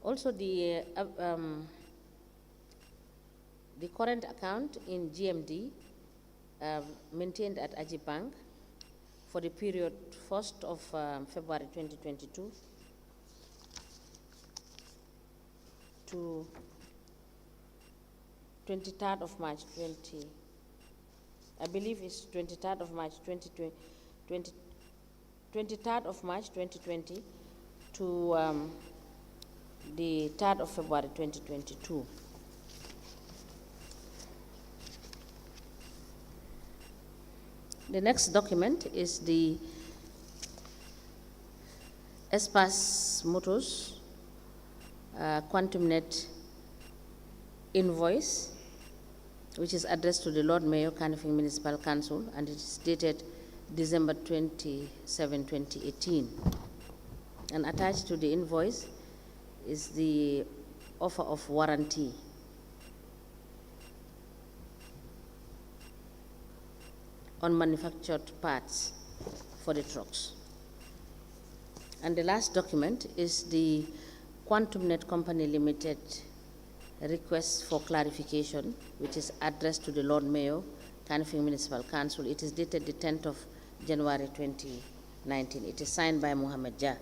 Also, the current account in GMD maintained at Aji Bank for the period 1st of February 2022 to 23rd of March 20, I believe it's 23rd of March 2020, 23rd of March 2020 to the 3rd of February 2022. The next document is the Espas Motors Quantum Net invoice, which is addressed to the Lord Mayor, Kanifing Municipal Council, and it is dated December 27, 2018. And attached to the invoice is the offer of warranty. On manufactured parts for the trucks. And the last document is the Quantum Net Company Limited request for clarification, which is addressed to the Lord Mayor, Kanifing Municipal Council. It is dated the 10th of January 2019. It is signed by Mohammed Jah.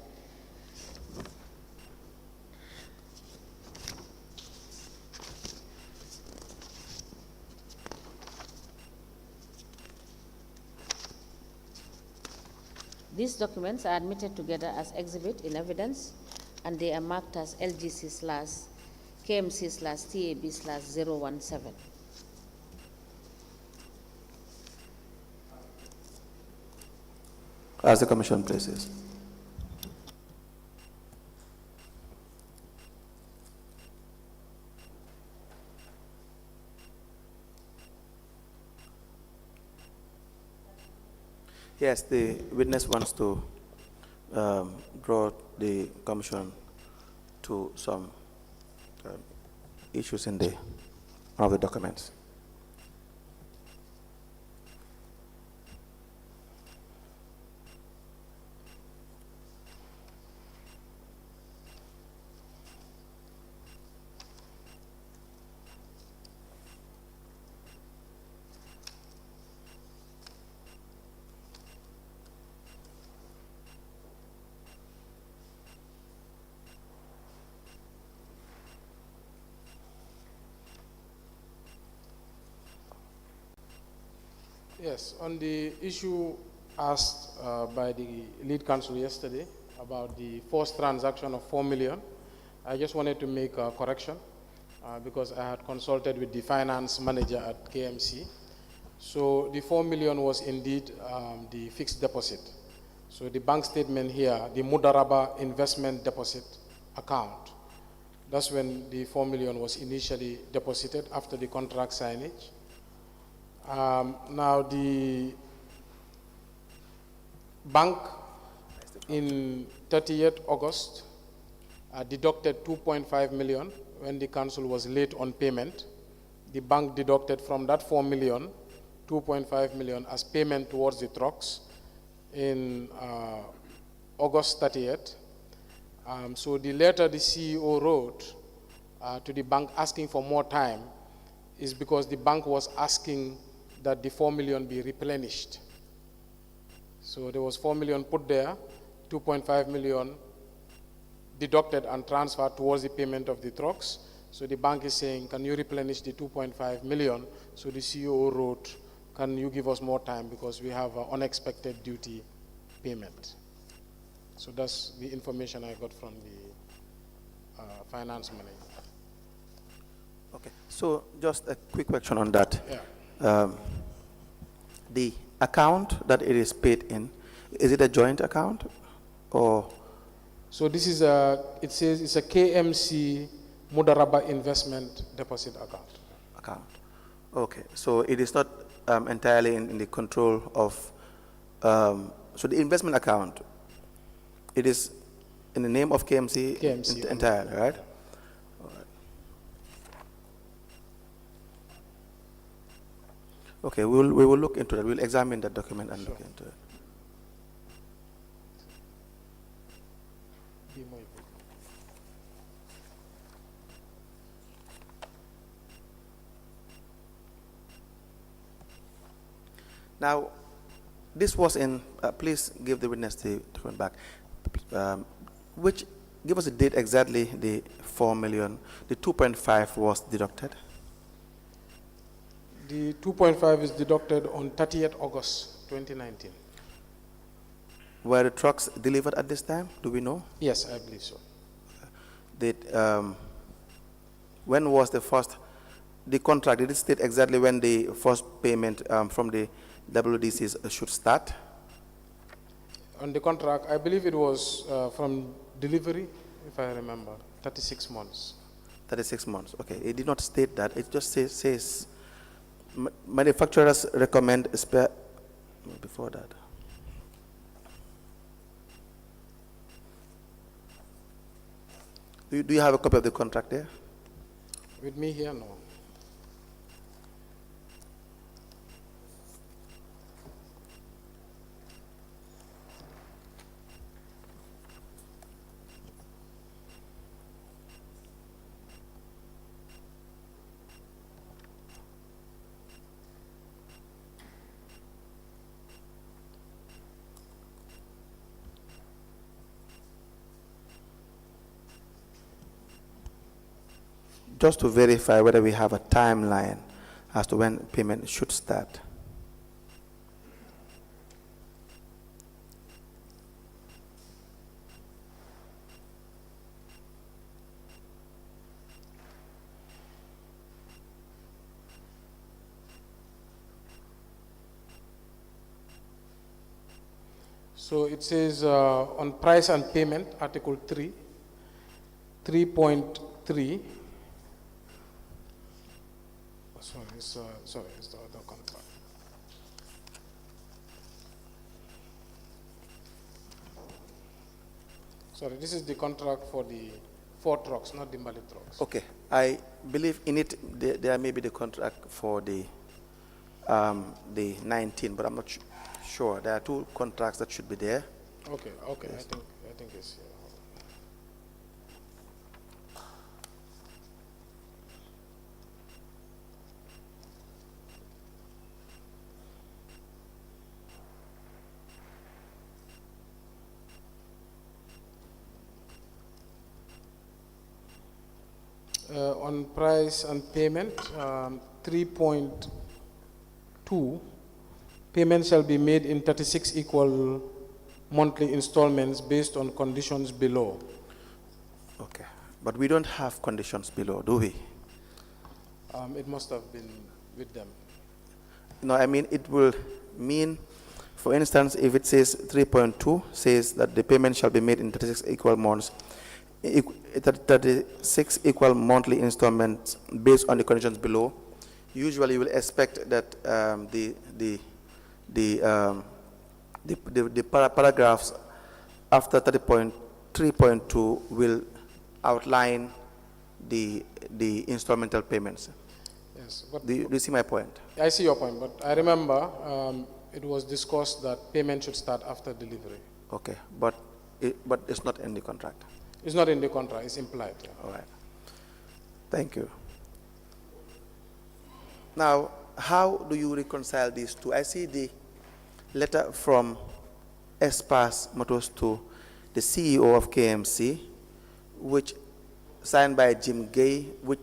These documents are admitted together as exhibit in evidence, and they are marked as LGC/KMC/TAB/017. As the Commission places. Yes, the witness wants to draw the Commission to some issues in one of the documents. Yes, on the issue asked by the lead counsel yesterday about the forced transaction of 4 million, I just wanted to make a correction because I had consulted with the finance manager at KMC. So the 4 million was indeed the fixed deposit. So the bank statement here, the Mudaraba investment deposit account, that's when the 4 million was initially deposited after the contract signage. Now the bank in 30th August deducted 2.5 million when the council was late on payment. The bank deducted from that 4 million, 2.5 million as payment towards the trucks in August 30th. So the letter the CEO wrote to the bank asking for more time is because the bank was asking that the 4 million be replenished. So there was 4 million put there, 2.5 million deducted and transferred towards the payment of the trucks. So the bank is saying, can you replenish the 2.5 million? So the CEO wrote, can you give us more time because we have an unexpected duty payment. So that's the information I got from the finance manager. Okay, so just a quick question on that. Yeah. The account that it is paid in, is it a joint account or? So this is it says it's a KMC Mudaraba investment deposit account. Okay, so it is not entirely in the control of, so the investment account, it is in the name of KMC, entirely, right? Okay, we will look into that. We'll examine that document and look into it. Now, this was in, please give the witness the document back. Give us a date exactly, the 4 million, the 2.5 was deducted. The 2.5 is deducted on 30th August 2019. Were the trucks delivered at this time? Do we know? Yes, I believe so. When was the contract, did it state exactly when the first payment from the WDCs should start? On the contract, I believe it was from delivery, if I remember, 36 months. 36 months, okay. It did not state that. It just says manufacturers recommend spare, before that. Do you have a copy of the contract there? With me here, no. Just to verify whether we have a timeline as to when payment should start. So it says on price and payment, Article 3, 3.3. Sorry, it's the other contract. Sorry, this is the contract for the 4 trucks, not the Mali trucks. Okay, I believe in it there may be the contract for the 19, but I'm not sure. There are 2 contracts that should be there. Okay, Yes. I think it's here. On price and payment, 3.2, payment shall be made in 36 equal monthly installments based on conditions below. Okay, but we don't have conditions below, do we? It must have been with them. No, I mean it will mean, for instance, if it says 3.2 says that the payment shall be made in 36 equal months, 36 equal monthly installments based on the conditions below. Usually, you will expect that the paragraphs after 30.3.2 will outline the installmental payments. Yes, but Do you see my point? I see your point, but I remember it was discussed that payment should start after delivery. Okay, but it's not in the contract. It's not in the contract, it's implied. Yeah. All right. Thank you. Now, how do you reconcile these two? I see the letter from Espas Motors to the CEO of KMC, which signed by Jim Gay, which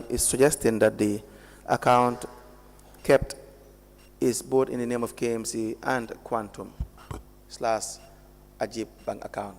is suggesting that the account kept is both in the name of KMC and Quantum / Ajib bank account.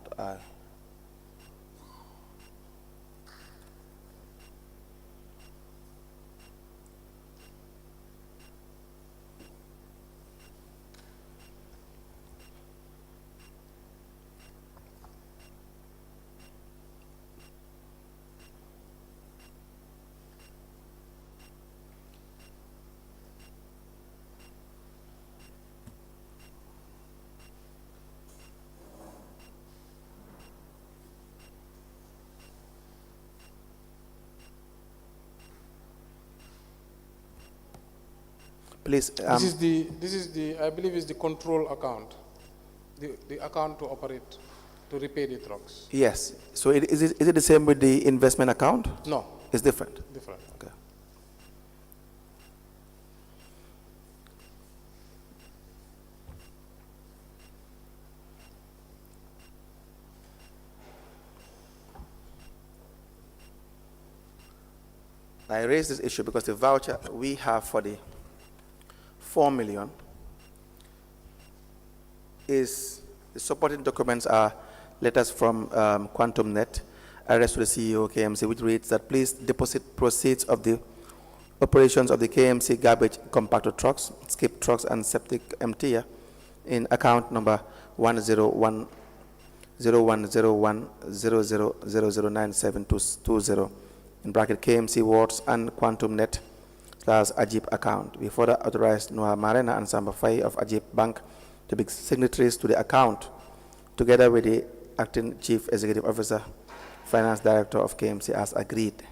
Please. This is the I believe is the control account, the account to operate, to repay the trucks. Yes. So is it the same with the investment account? No. It's different. Different. Okay. I raise this issue because the voucher we have for the 4 million is, the supporting documents are letters from QuantumNet, addressed to the CEO KMC, which reads that please deposit proceeds of the operations of the KMC garbage compactor trucks, skip trucks, and septic emptier in account number 1010100009720 in bracket KMC Wards and QuantumNet / Ajib account. We further authorized Noah Marena and Samba Faye of Ajib Bank to be signatories to the account, together with the acting chief executive officer, finance director of KMC, as agreed.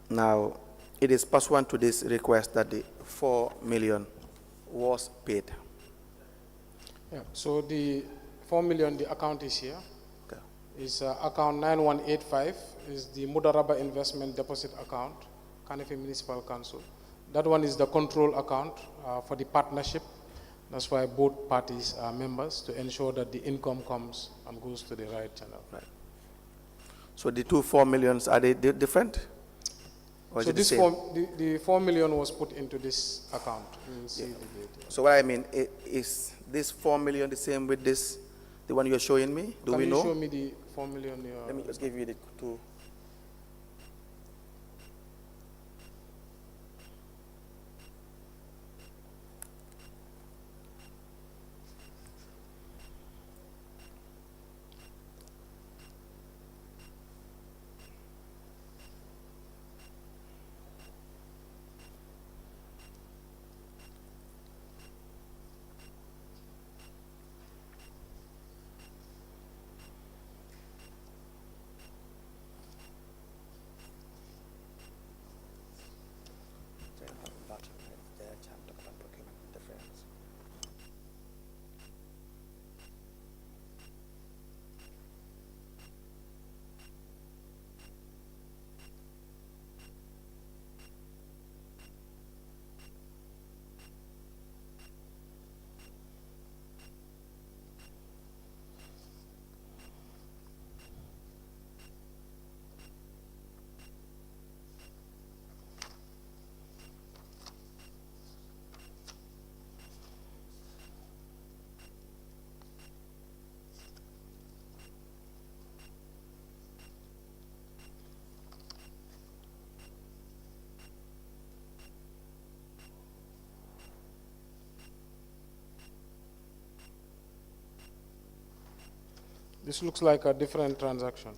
Now, it is pursuant to this request that the 4 million was paid. Yeah, so the 4 million, the account is here. Okay. Is account 9185 is the Mudaraba Investment Deposit Account, Kanifi Municipal Council. That one is the control account for the partnership. That's why both parties are members, to ensure that the income comes and goes to the right channel. Right. So the two 4 millions, are they different? Or So is it this the same? the 4 million was put into this account. You will see the data. So what I mean, is this 4 million the same with this, the one you're showing me? Do we know? Can you show me the 4 million? Let me just give you the two. This looks like a different transaction.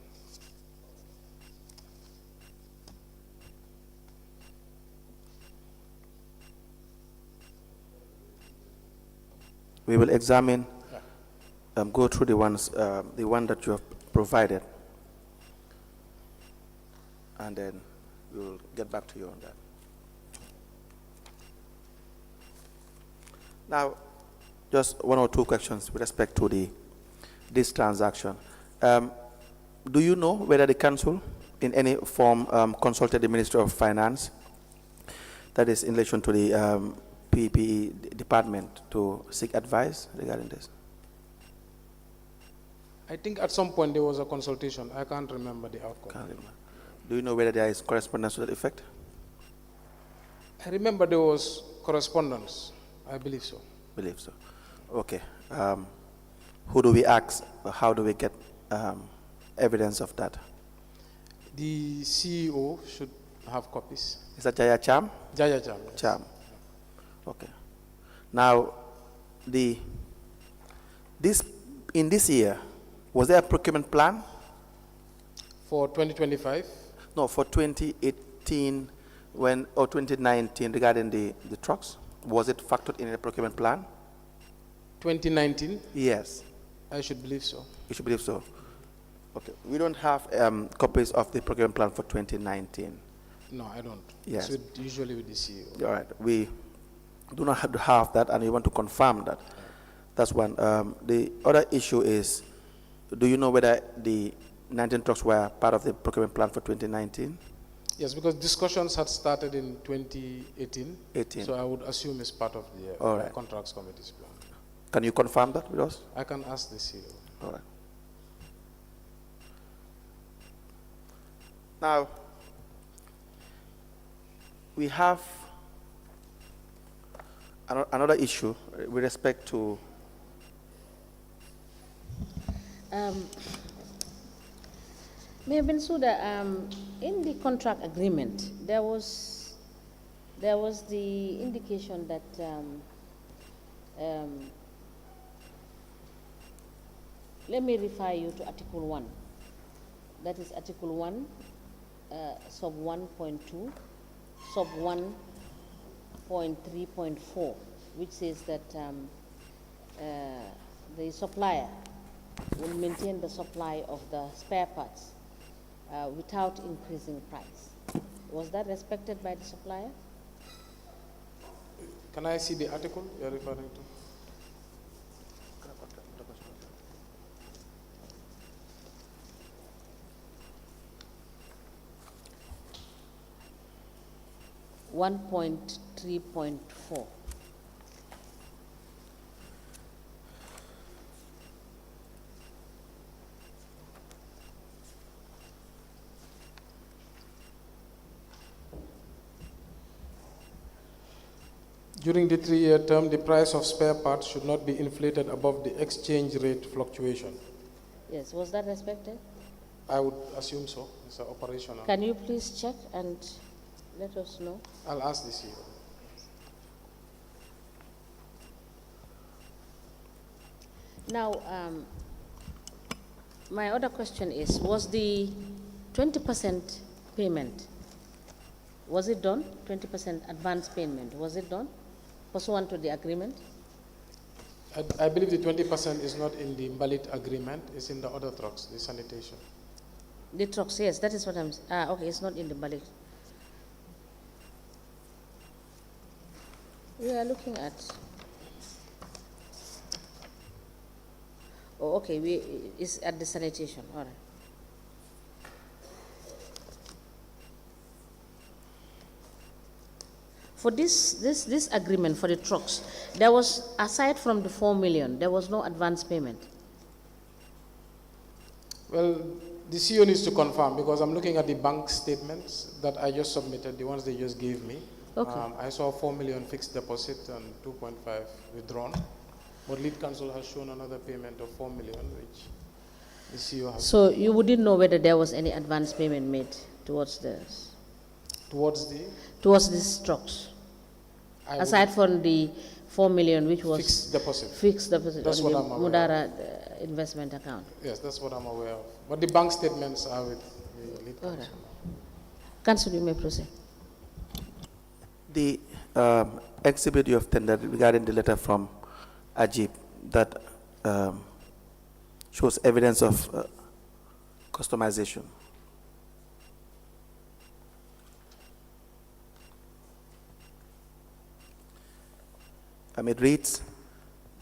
We will examine, go through the ones, the one that you have provided, and then we will get back to you on that. Now, just one or two questions with respect to this transaction. Do you know whether the council in any form consulted the Ministry of Finance, that is in relation to the PPE department, to seek advice regarding this? I think at some point there was a consultation. I can't remember the outcome. Can't remember. Do you know whether there is correspondence to that effect? I remember there was correspondence. I believe so. Believe so. Okay. Who do we ask? How do we get evidence of that? The CEO should have copies. Is that Yahya Jammeh? Yahya Jammeh. Yes. Jammeh. Okay. Now, in this year, was there a procurement plan? For 2025? No, for 2018 or 2019 regarding the trucks. Was it factored in the procurement plan? 2019? Yes. I should believe so. You should believe so. Okay. We don't have copies of the procurement plan for 2019. No, I don't. Yes. It's usually with the CEO. All right. We do not have that, and we want to confirm that. That's one. The other issue is, do you know whether the 19 trucks were part of the procurement plan for 2019? Yes, because discussions had started in 2018. 18. So I would assume it's part of the All right. contracts committee's plan. Can you confirm that with us? I can ask the CEO. All right. Now, We have another issue with respect to Mayor Bensouda, in the contract agreement, there was the indication that let me refer you to Article 1. That is Article 1, sub 1.2, sub 1.3.4, which says that the supplier will maintain the supply of the spare parts without increasing price. Was that respected by the supplier? Can I see the article you're referring to? One 1.3.4. During the 3-year term, the price of spare parts should not be inflated above the exchange rate fluctuation. Yes, was that respected? I would assume so. It's operational. Can you please check and let us know? I'll ask the CEO. Now, my other question is, was the 20% payment, was it done? 20% advance payment, was it done pursuant to the agreement? I believe the 20% is not in the Mbalit agreement, it's in the other trucks, the sanitation. The trucks, yes, that is what I'm saying. Okay, it's not in the budget. We are looking at. Oh, okay, it's at the sanitation, all right. For this agreement for the trucks, there was, aside from the 4 million, there was no advance payment. Well, the CEO needs to confirm because I'm looking at the bank statements that I just submitted, the ones they just gave me. Okay. I saw 4 million fixed deposit and 2.5 withdrawn. But lead counsel has shown another payment of 4 million, which the CEO has. So you wouldn't know whether there was any advance payment made towards this? Towards the? Towards these trucks? Aside from the 4 million, which was fixed deposit. Fixed deposit That's on what the I'm aware Mudara investment account. Yes, that's what I'm aware of. But the bank statements are with the lead counsel. Right. Counsel, you may proceed. the exhibit you have tendered regarding the letter from Ajib that shows evidence of customization. It reads,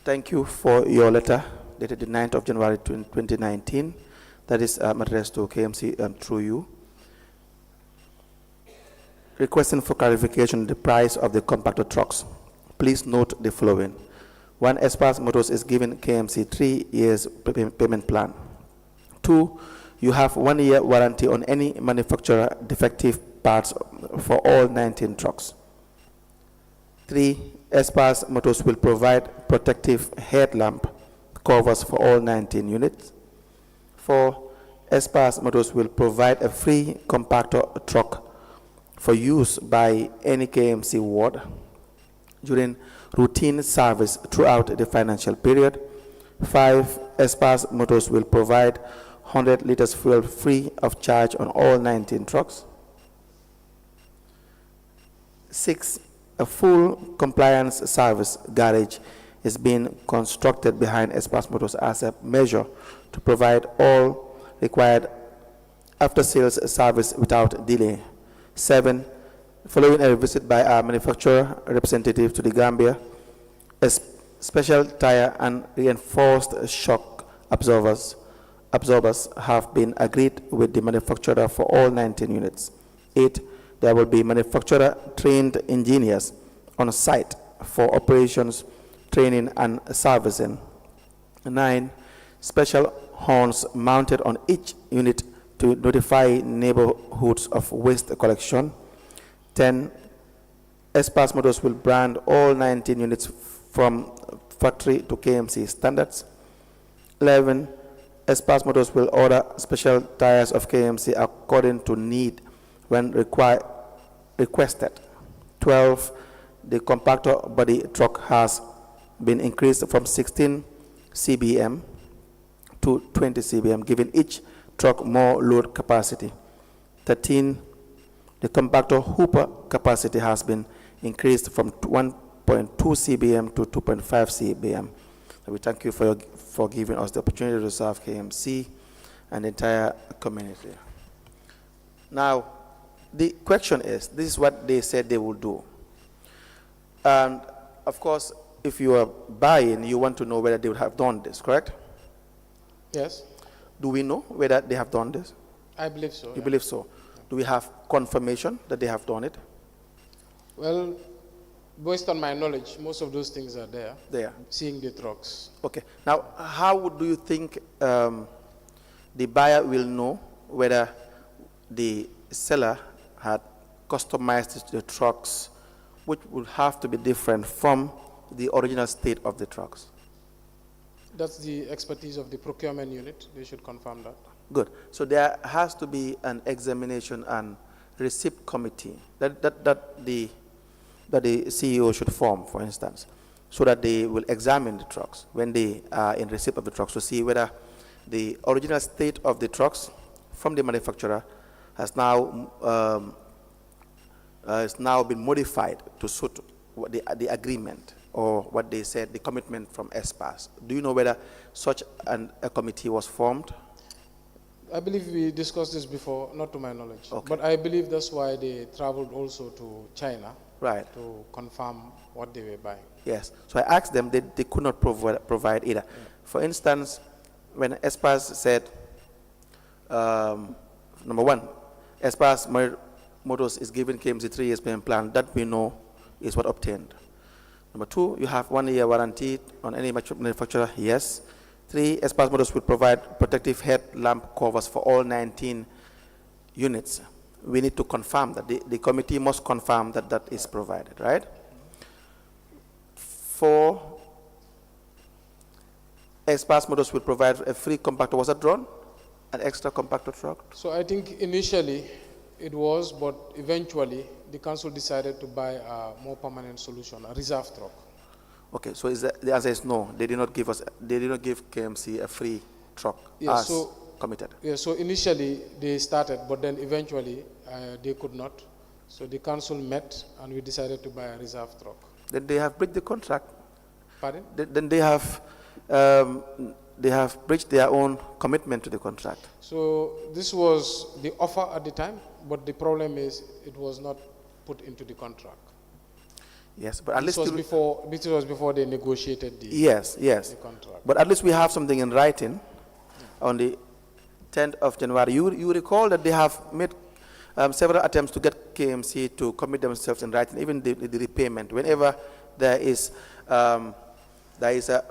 thank you for your letter dated the 9th of January 2019. That is addressed to KMC through you. Requesting for clarification the price of the compactor trucks. Please note the following. 1, Espas Motors is giving KMC 3 years payment plan. 2, you have 1 year warranty on any manufacturer defective parts for all 19 trucks. 3, Espas Motors will provide protective headlamp covers for all 19 units. 4, Espas Motors will provide a free compactor truck for use by any KMC ward during routine service throughout the financial period. 5, Espas Motors will provide 100 liters fuel free of charge on all 19 trucks. 6, a full compliance service garage is being constructed behind Espas Motors as a measure to provide all required after-sales service without delay. 7, following a visit by our manufacturer representative to the Gambia, a special tire and reinforced shock absorbers have been agreed with the manufacturer for all 19 units. 8, there will be manufacturer-trained engineers on site for operations, training, and servicing. 9, special horns mounted on each unit to notify neighborhoods of waste collection. 10, Espas Motors will brand all 19 units from factory to KMC standards. 11, Espas Motors will order special tires of KMC according to need when requested. 12, the compactor body truck has been increased from 16 CBM to 20 CBM, giving each truck more load capacity. 13, the compactor hooper capacity has been increased from 1.2 CBM to 2.5 CBM. So we thank you for giving us the opportunity to serve KMC and the entire community. Now, the question is, this is what they said they will do. And of course, if you are buying, you want to know whether they would have done this, correct? Yes. Do we know whether they have done this? I believe so. You believe so? Do we have confirmation that they have done it? Well, based on my knowledge, most of those things are there. There. Seeing the trucks. Okay. Now, how do you think the buyer will know whether the seller had customized the trucks, which would have to be different from the original state of the trucks? That's the expertise of the procurement unit. They should confirm that. Good. So there has to be an examination and receipt committee that the CEO should form, for instance, so that they will examine the trucks when they are in receipt of the trucks to see whether the original state of the trucks from the manufacturer has now been modified to suit what the agreement or what they said, the commitment from Espas. Do you know whether such a committee was formed? I believe we discussed this before, not to my knowledge. Okay. But I believe that's why they traveled also to China, right, to confirm what they were buying. Yes. So I asked them, they could not provide either. Yeah. For instance, when Espas said, number one, Espas Motors is giving KMC 3 years payment plan, that we know is what obtained. Number two, you have 1 year warranty on any manufacturer, yes. 3, Espas Motors will provide protective headlamp covers for all 19 units. We need to confirm that. The committee must confirm that that is provided, right? 4, Espas Motors will provide a free compactor. Was that drawn? An extra compactor truck? So I think initially it was, but eventually the council decided to buy a more permanent solution, a reserve truck. Okay, so the answer is no. They did not give KMC a free truck as committed. Yeah, so initially they started, but then eventually they could not. So the council met and we decided to buy a reserve truck. Then they have breached the contract. Pardon? Then they have breached their own commitment to the contract. So this was the offer at the time, but the problem is it was not put into the contract. Yes, but at least this was before they negotiated the the contract. But at least we have something in writing on the 10th of January. You recall that they have made several attempts to get KMC to commit themselves in writing, even the repayment. Whenever there is a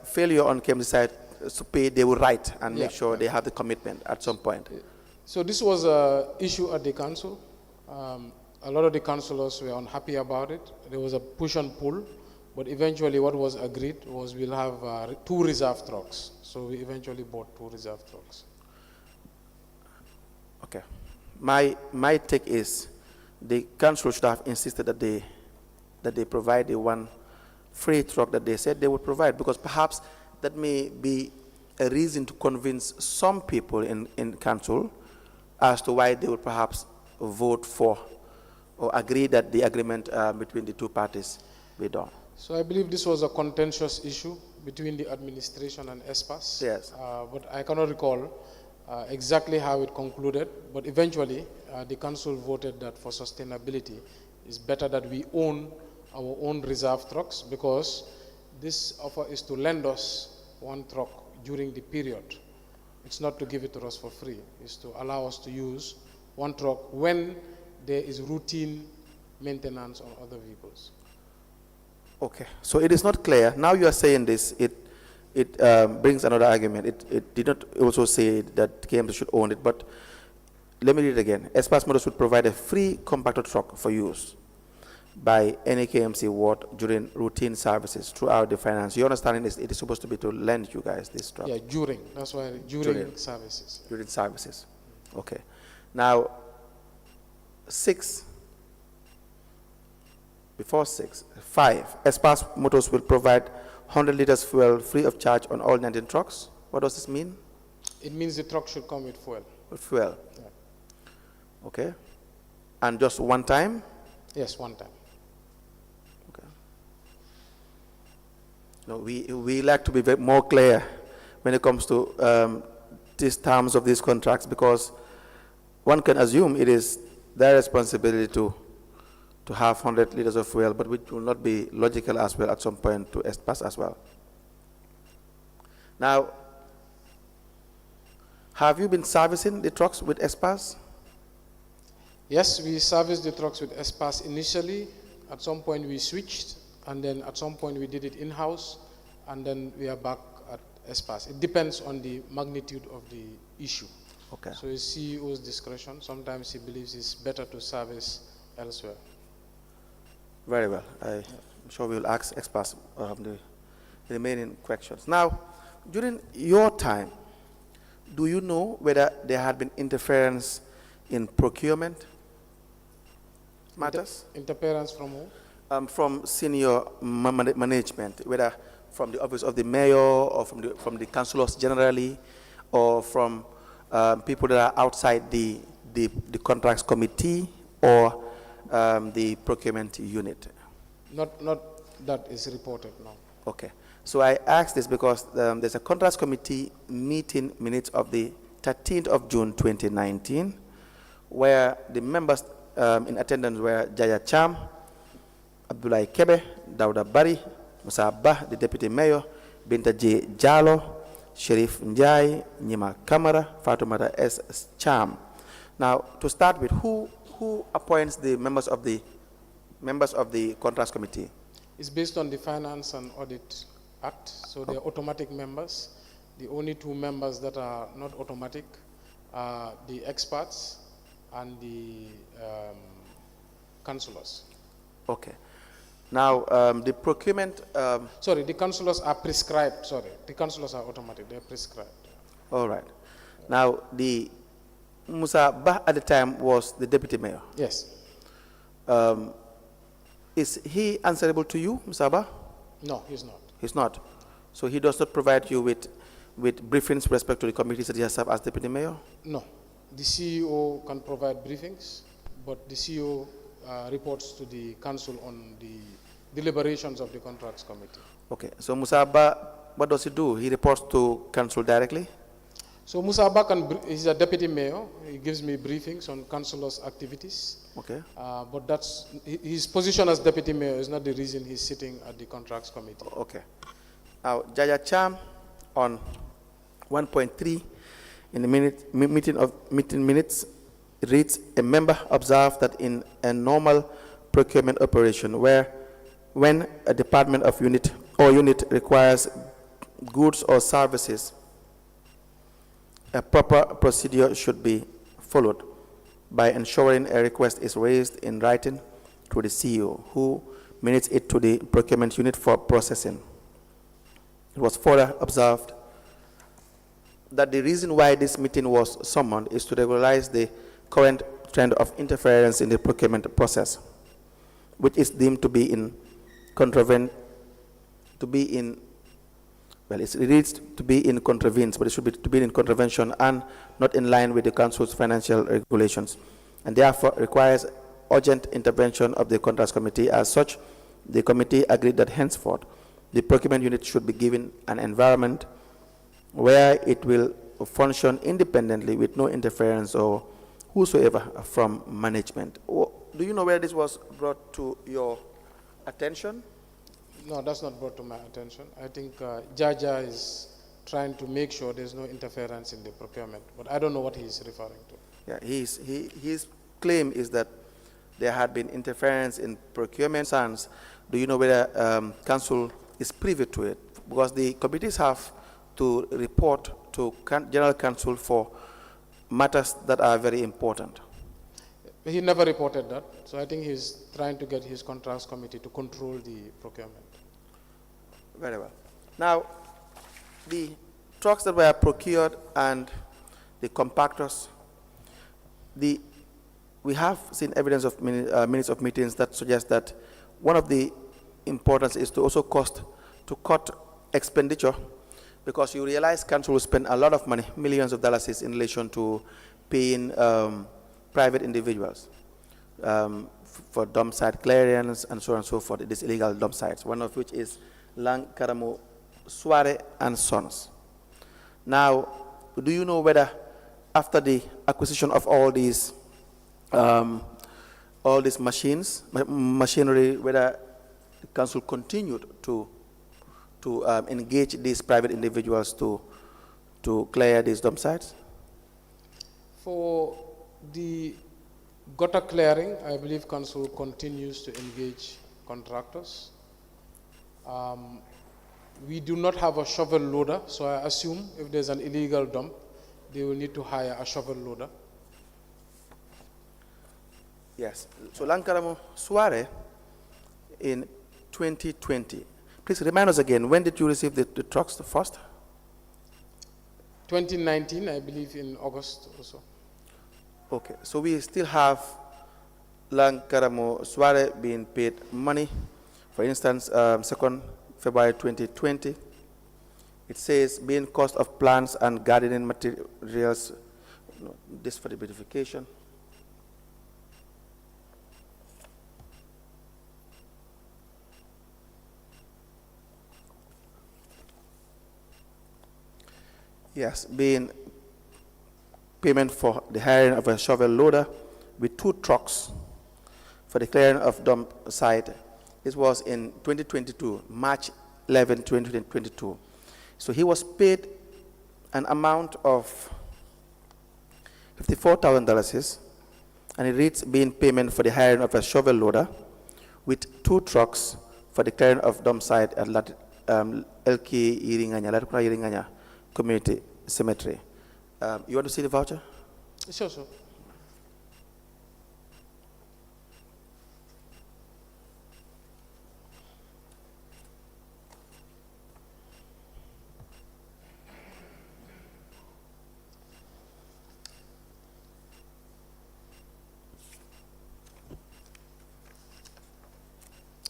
failure on KMC's side to pay, they will write and make sure they have the commitment at some point. So this was an issue at the council. A lot of the councillors were unhappy about it. There was a push and pull, but eventually what was agreed was we'll have 2 reserve trucks. So we eventually bought 2 reserve trucks. Okay. My take is the council should have insisted that they provide the one free truck that they said they would provide, because perhaps that may be a reason to convince some people in council as to why they would perhaps vote for or agree that the agreement between the 2 parties be done. So I believe this was a contentious issue between the administration and Espas. Yes. But I cannot recall exactly how it concluded, but eventually the council voted that for sustainability it's better that we own our own reserve trucks, because this offer is to lend us 1 truck during the period. It's not to give it to us for free. It's to allow us to use 1 truck when there is routine maintenance on other vehicles. Okay, so it is not clear. Now you are saying this, it brings another argument. It did not also say that KMC should own it, but let me read it again. Espas Motors would provide a free compactor truck for use. by any KMC ward during routine services throughout the finance. Your understanding is it is supposed to be to lend you guys this truck? Yeah, during. That's why during services. During services. Okay. Now, 5, Espas Motors will provide 100 liters fuel free of charge on all 19 trucks. What does this mean? It means the truck should come with fuel. With fuel. Yeah. Okay. And just one time? Yes, one time. Okay. No, we like to be more clear when it comes to these terms of these contracts, because one can assume it is their responsibility to have 100 liters of fuel, but which will not be logical as well at some point to pass as well. Now, have you been servicing the trucks with Espas? Yes, we serviced the trucks with Espas initially. At some point we switched, and then at some point we did it in-house, and then we are back at Espas. It depends on the magnitude of the issue. Okay. So it's CEO's discretion. Sometimes he believes it's better to service elsewhere. Very well. I'm sure we'll ask experts the remaining questions. Now, during your time, do you know whether there had been interference in procurement matters? Interference from who? From senior management, whether from the office of the mayor or from the councillors generally, or from people that are outside the contracts committee or the procurement unit? Not that is reported, no. Okay. So I asked this because there's a contracts committee meeting minutes of the 13th of June 2019, where the members in attendance were Yahya Jammeh, Abdoulaye Kebe, Dauda Bari, Musa Bah, the deputy mayor, Binta J. Jallo, Sherif Njai, Nyima Kamara, Fatoumata S. Cham. Now, to start with, who appoints the members of the contracts committee? It's based on the Finance and Audit Act, so they're automatic members. The only 2 members that are not automatic are the experts and the councillors. Okay. Now, the procurement... sorry, the councillors are prescribed. Sorry, the councillors are automatic. They're prescribed. All right. Now, the Musa Bah at the time was the deputy mayor. Yes. Is he answerable to you, Musa Bah? No, he's not. He's not. So he does not provide you with briefings with respect to the committees that he has served as deputy mayor? No. The CEO can provide briefings, but the CEO reports to the council on the deliberations of the contracts committee. Okay. So Musa Bah, what does he do? He reports to council directly? So Musa Bah is a deputy mayor. He gives me briefings on councillors' activities. Okay. But that's his position as deputy mayor is not the reason he's sitting at the contracts committee. Okay. Now, Yahya Jammeh on 1.3 in the meeting minutes reads, a member observed that in a normal procurement operation when a department of unit requires goods or services, a proper procedure should be followed by ensuring a request is raised in writing to the CEO, who minutes it to the procurement unit for processing. It was further observed that the reason why this meeting was summoned is to regularize the current trend of interference in the procurement process, which is deemed to be in contraventions, but it should be to be in contravention and not in line with the council's financial regulations, and therefore requires urgent intervention of the contracts committee. As such, the committee agreed that henceforth the procurement unit should be given an environment where it will function independently with no interference or whosoever from management. Do you know where this was brought to your attention? No, that's not brought to my attention. I think Jaja is trying to make sure there's no interference in the procurement, but I don't know what he's referring to. Yeah, his claim is that there had been interference in procurement. Do you know whether council is privy to it? Because the committees have to report to general council for matters that are very important. He never reported that, so I think he's trying to get his contracts committee to control the procurement. Very well. Now, the trucks that were procured and the compactors, we have seen evidence of minutes of meetings that suggest that one of the importance is to also cut expenditure, because you realize council will spend a lot of money, millions of dollars in relation to paying private individuals for dump site clearance and so on and so forth, these illegal dump sites, one of which is Lankaramo Suare and Sons. Now, do you know whether after the acquisition of all these machinery, whether the council continued to engage these private individuals to clear these dump sites? For the gutter clearing, I believe council continues to engage contractors. We do not have a shovel loader, so I assume if there's an illegal dump, they will need to hire a shovel loader. Yes. So Lankaramo Suare in 2020. Please remind us again, when did you receive the trucks first? 2019, I believe in August also. Okay, so we still have Lankaramo Suare being paid money. For instance, 2nd February 2020, it says being cost of plants and gardening materials, this for the beautification. Yes, being payment for the hiring of a shovel loader with 2 trucks for the clearing of dump site. This was in 2022, March 11, 2022. So he was paid an amount of $54,000, and it reads being payment for the hiring of a shovel loader with 2 trucks for the clearing of dump site at LK Iringanya Community Cemetery. You want to see the voucher? Sure, sure.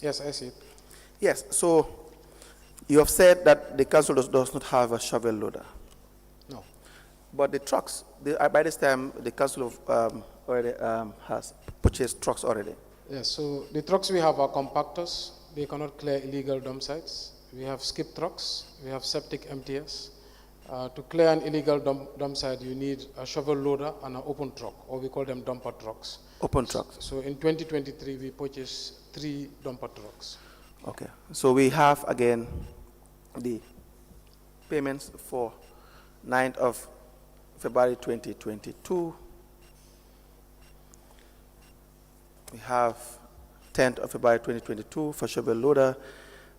Yes, I see it. Yes, so you have said that the council does not have a shovel loader. No. But the trucks, by this time, the council already has purchased trucks already. Yes, so the trucks we have are compactors. They cannot clear illegal dump sites. We have skip trucks. We have septic MTS. To clear an illegal dump site, you need a shovel loader and an open truck, or we call them dumper trucks. Open trucks. So in 2023, we purchased 3 dumper trucks. Okay, so we have again the payments for 9th of February 2022. We have 10th of February 2022 for shovel loader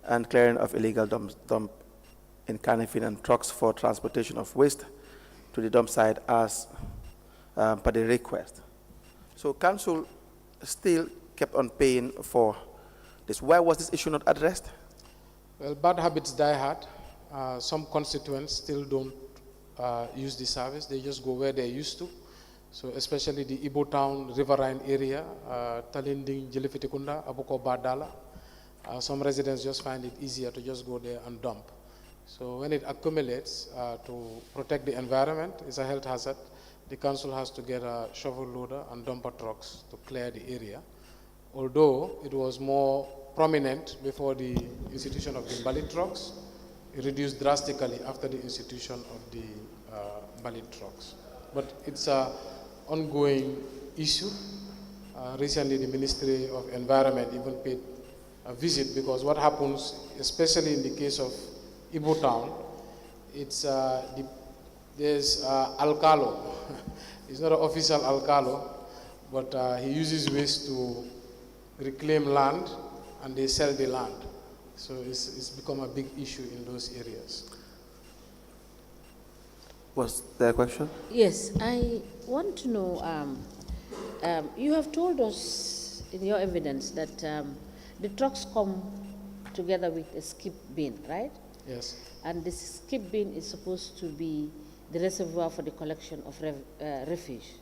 and clearing of illegal dump in Canifin and trucks for transportation of waste to the dump site as per the request. So council still kept on paying for this. Why was this issue not addressed? Well, bad habits die hard. Some constituents still don't use the service. They just go where they're used to. So especially the Ibo Town, Riverine area, Talinding, Jilifitikunda, Aboko Badala. Some residents just find it easier to just go there and dump. So when it accumulates, to protect the environment, it's a health hazard. The council has to get a shovel loader and dumper trucks to clear the area. Although it was more prominent before the institution of the ballot trucks, it reduced drastically after the institution of the ballot trucks. But it's an ongoing issue. Recently, the Ministry of Environment even paid a visit, because what happens, especially in the case of Ibo Town, it's there's Alcalo. He's not an official Alcalo, but he uses waste to reclaim land, and they sell the land. So it's become a big issue in those areas. Was there a question? Yes, I want to know, you have told us in your evidence that the trucks come together with a skip bin, right? Yes. And this skip bin is supposed to be the reservoir for the collection of refuse.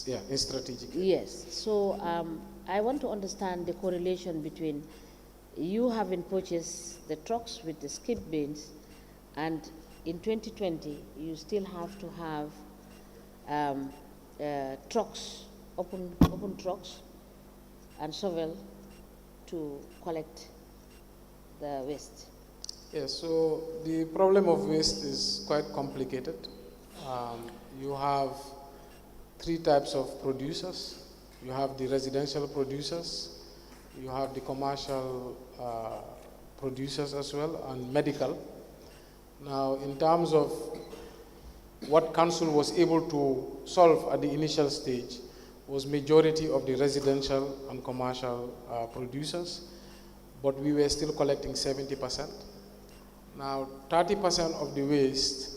Yeah, in strategic. Yes. So I want to understand the correlation between you having purchased the trucks with the skip bins, and in 2020 you still have to have trucks, open trucks, and shovel to collect the waste. Yes, so the problem of waste is quite complicated. You have three types of producers. You have the residential producers, you have the commercial producers as well, and medical. Now, in terms of what council was able to solve at the initial stage was majority of the residential and commercial producers, but we were still collecting 70%. Now, 30% of the waste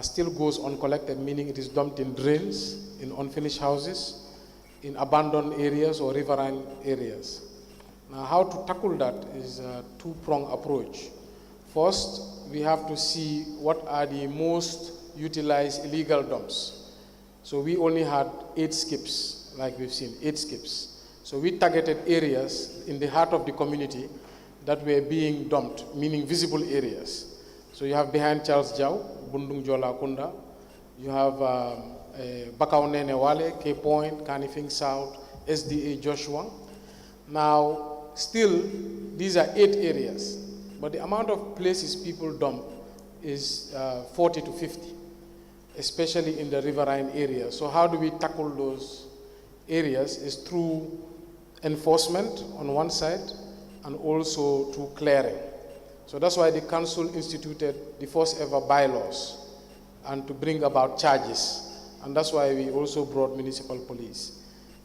still goes uncollected, meaning it is dumped in drains, in unfinished houses, in abandoned areas or riverine areas. Now, how to tackle that is a two-pronged approach. First, we have to see what are the most utilized illegal dumps. So we only had 8 skips, like we've seen, 8 skips. So we targeted areas in the heart of the community that were being dumped, meaning visible areas. So you have behind Charles Jau, Bundung Jola Kunda, you have Bakau Nene Wale, K Point, Kanifing South, SDA Joshua. Now, still, these are 8 areas, but the amount of places people dump is 40 to 50, especially in the riverine areas. So how do we tackle those areas is through enforcement on one side and also through clearing. So that's why the council instituted the first ever bylaws and to bring about charges. And that's why we also brought municipal police.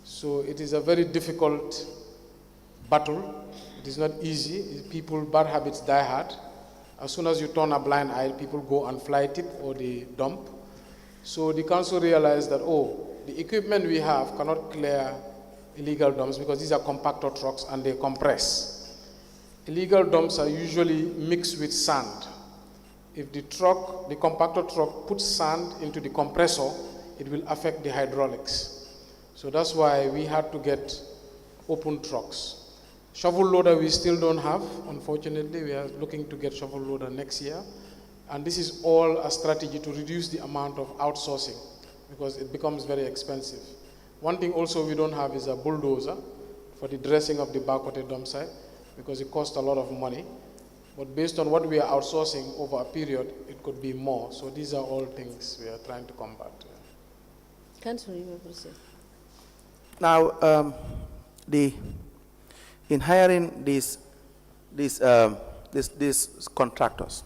So it is a very difficult battle. It is not easy. People, bad habits die hard. As soon as you turn a blind eye, people go and fly tip or they dump. So the council realized that, oh, the equipment we have cannot clear illegal dumps because these are compactor trucks and they compress. Illegal dumps are usually mixed with sand. If the truck, the compactor truck puts sand into the compressor, it will affect the hydraulics. So that's why we had to get open trucks. Shovel loader we still don't have, unfortunately. We are looking to get shovel loader next year. And this is all a strategy to reduce the amount of outsourcing because it becomes very expensive. One thing also we don't have is a bulldozer for the dressing of the Bakote dump site because it costs a lot of money. But based on what we are outsourcing over a period, it could be more. So these are all things we are trying to combat. Councillor, you may proceed. Now, in hiring these contractors,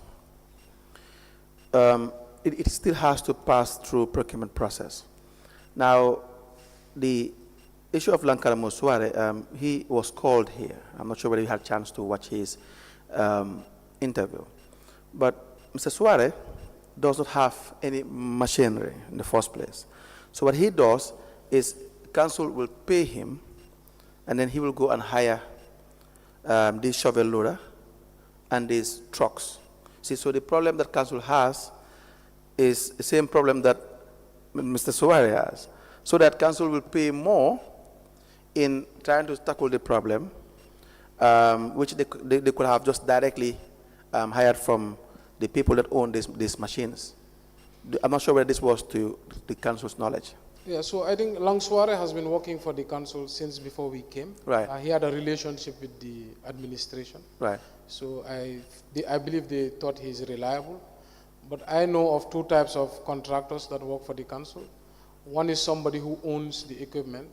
it still has to pass through procurement process. Now, the issue of Lankara Musware, he was called here. I'm not sure whether you had a chance to watch his interview. But Mr. Suare does not have any machinery in the first place. So what he does is council will pay him, and then he will go and hire this shovel loader and these trucks. See, so the problem that council has is the same problem that Mr. Suare has. So that council will pay more in trying to tackle the problem, which they could have just directly hired from the people that own these machines. I'm not sure whether this was to the council's knowledge. Yeah, so I think Lang Suare has been working for the council since before we came. Right. He had a relationship with the administration. Right. So I believe they thought he's reliable. But I know of 2 types of contractors that work for the council. One is somebody who owns the equipment,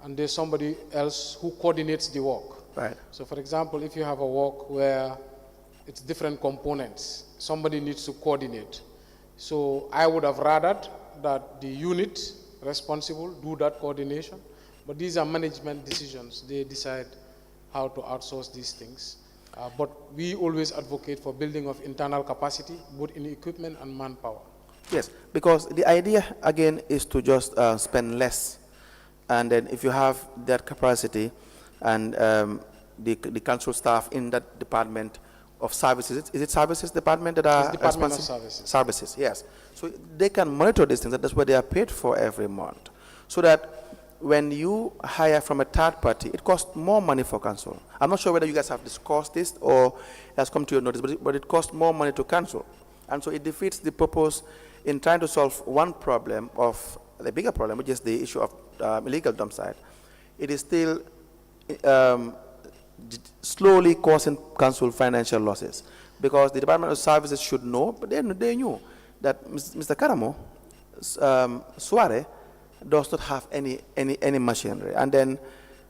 and there's somebody else who coordinates the work. Right. So for example, if you have a work where it's different components, somebody needs to coordinate. So I would have rather that the unit responsible do that coordination, but these are management decisions. They decide how to outsource these things. But we always advocate for building of internal capacity, both in equipment and manpower. Yes, because the idea, again, is to just spend less And then if you have that capacity and the council staff in that department of services, is it services department that are Department of responsible? Services. Services, yes. So they can monitor these things, that's what they are paid for every month. So that when you hire from a third party, it costs more money for council. I'm not sure whether you guys have discussed this or it has come to your notice, but it costs more money to council. And so it defeats the purpose in trying to solve one problem of the bigger problem, which is the issue of illegal dump site. It is still slowly causing council financial losses because the Department of Services should know, but they knew that Mr. Karamo, Suare, does not have any machinery, and then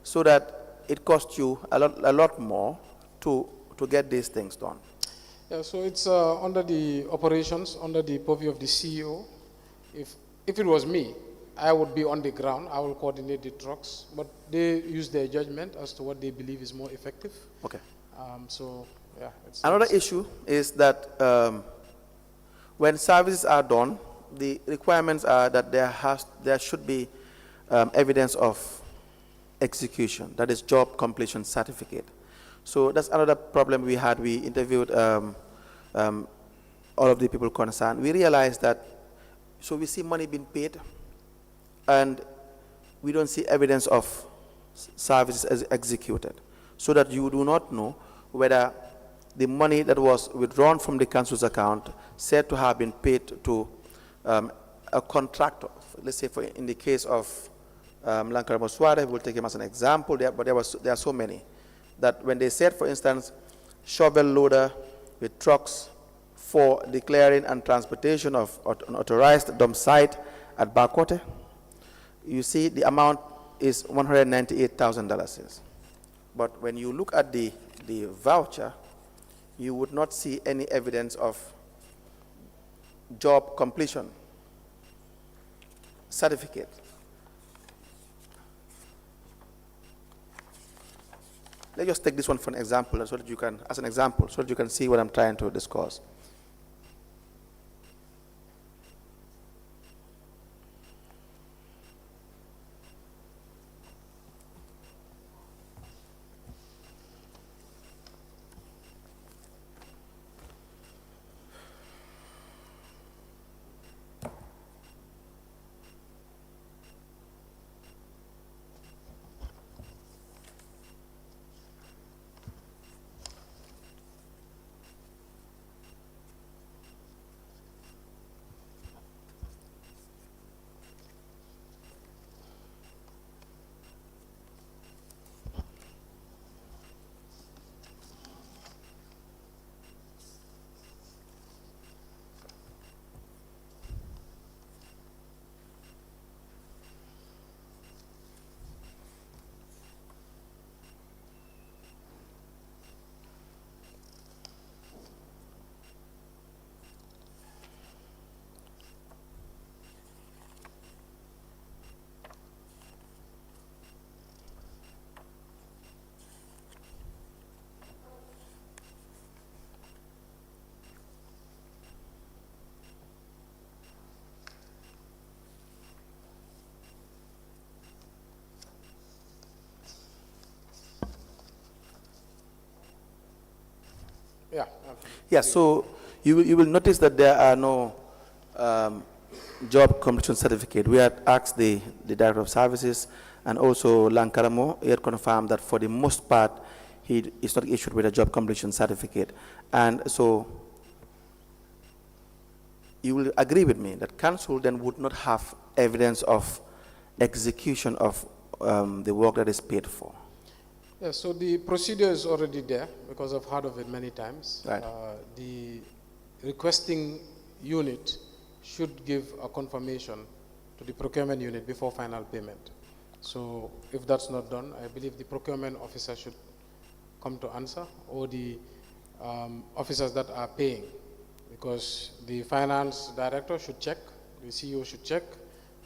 so that it costs you a lot more to get these things done. Yeah, so it's under the operations, under the purview of the CEO. If it was me, I would be on the ground. I will coordinate the trucks, but they use their judgment as to what they believe is more effective. Okay. So yeah. Another issue is that when services are done, the requirements are that there should be evidence of execution, that is job completion certificate. So that's another problem we had. We interviewed all of the people concerned. We realized that, so we see money being paid and we don't see evidence of services as executed, so that you do not know whether the money that was withdrawn from the council's account said to have been paid to a contractor. Let's say in the case of Wellingara Mosware, we'll take him as an example, but there are so many, that when they said, for instance, shovel loader with trucks for declaring and transportation of an authorized dump site at Bakote, you see the amount is $198,000. But when you look at the voucher, you would not see any evidence of job completion certificate. Let's just take this one for an example, so that you can, as an example, so that you can see what I'm trying to discuss. Yeah. Yeah, so you will notice that there are no job completion certificate. We had asked the Director of Services and also Lankaramo. He had confirmed that for the most part, he is not issued with a job completion certificate. And so you will agree with me that council then would not have evidence of execution of the work that is paid for. Yeah, so the procedure is already there because I've heard of it many times. Right. The requesting unit should give a confirmation to the procurement unit before final payment. So if that's not done, I believe the procurement officer should come to answer, or the officers that are paying, because the finance director should check, the CEO should check,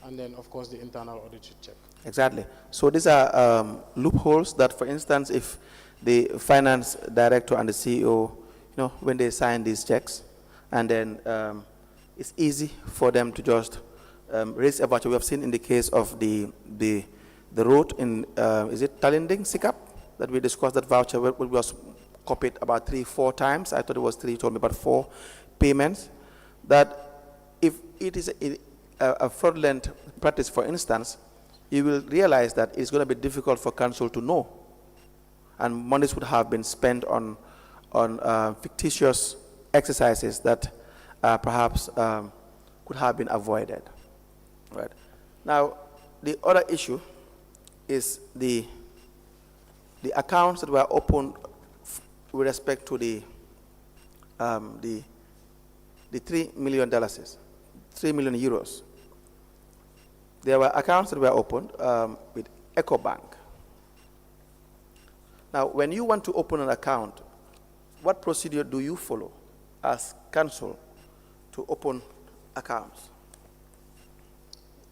and then of course the internal audit should check. Exactly. So these are loopholes that, for instance, if the finance director and the CEO, when they sign these checks, and then it's easy for them to just raise a voucher. We have seen in the case of the the road in, is it Talinding, Sikap, that we discussed that voucher was copied about 3-4 times. I thought it was 3, you told me about 4 payments. That if it is a fraudulent practice, for instance, you will realize that it's going to be difficult for council to know. And monies would have been spent on fictitious exercises that perhaps could have been avoided. Right. Now, the other issue is the accounts that were opened with respect to the $3 million, 3 million euros. There were accounts that were opened with EcoBank. Now, when you want to open an account, what procedure do you follow as council to open accounts?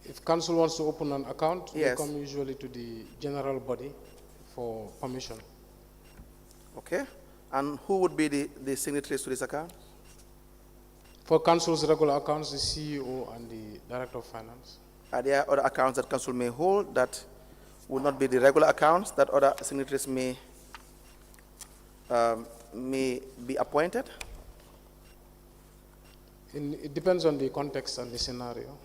If council wants to open an account, yes, they come usually to the general body for permission. Okay. And who would be the signatories to this account? For council's regular accounts, the CEO and the Director of Finance. Are there other accounts that council may hold that would not be the regular accounts that other signatories may be appointed? It depends on the context and the scenario.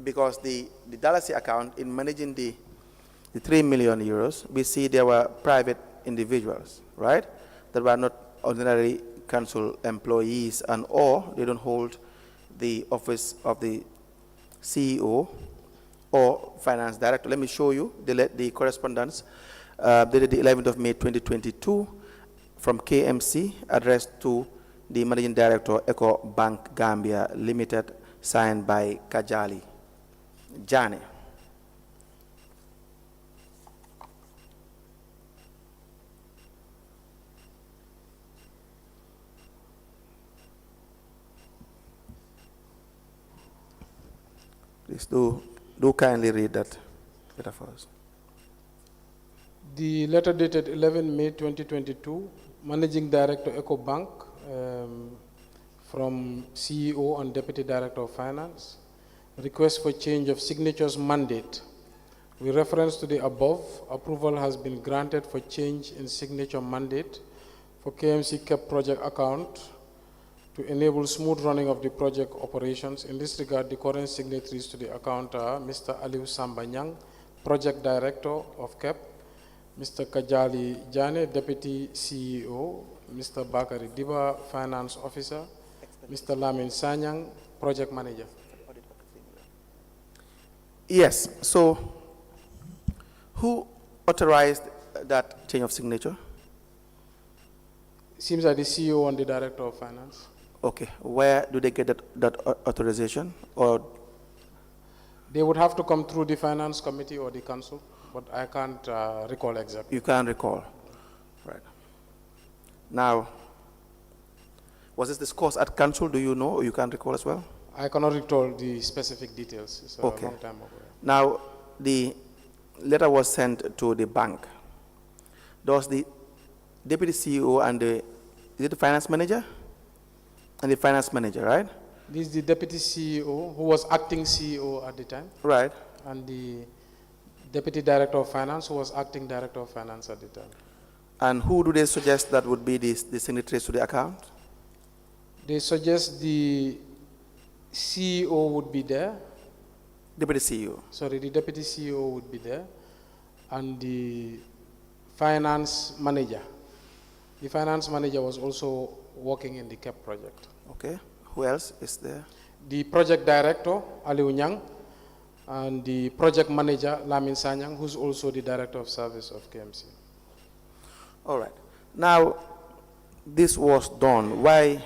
Because the Dalasi account, in managing the 3 million euros, we see there were private individuals, right, that were not ordinary council employees, and or they don't hold the office of the CEO or finance director. Let me show you the correspondence dated the 11th of May 2022 from KMC addressed to the Managing Director, Eco Bank Gambia Limited, signed by Yahya Jammeh. Please do kindly read that letter for us. The letter dated 11 May 2022, Managing Director, EcoBank, from CEO and Deputy Director of Finance, request for change of signatures mandate. With reference to the above, approval has been granted for change in signature mandate for KMC KEP project account to enable smooth running of the project operations. In this regard, the current signatories to the account are Mr. Aliou Sambanyang, Project Director of KEP, Mr. Yahya Jammeh, Deputy CEO, Mr. Bakari Diba, Finance Officer, Mr. Lamin Sanyang, Project Manager. Yes, so who authorized that change of signature? Seems like the CEO and the Director of Finance. Okay, where do they get that authorization? Or they would have to come through the Finance Committee or the Council, but I can't recall exactly. You can't recall, right. Now, was this discussed at Council, do you know, or you can't recall as well? I cannot recall the specific details, it's a long time ago. Now, the letter was sent to the bank. Does the Deputy CEO and is it the Finance Manager? And the Finance Manager, right? This is the Deputy CEO, who was acting CEO at the time. Right. And the Deputy Director of Finance, who was acting Director of Finance at the time. And who do they suggest that would be the signatories to the account? They suggest the CEO would be there. Deputy CEO. Sorry, the Deputy CEO would be there. And the Finance Manager. The Finance Manager was also working in the KEP project. Okay. Who else is there? The Project Director, Aliou Nyang, and the Project Manager, Lamin Sanyang, who's also the Director of Service of KMC. All right. Now, this was done. Why?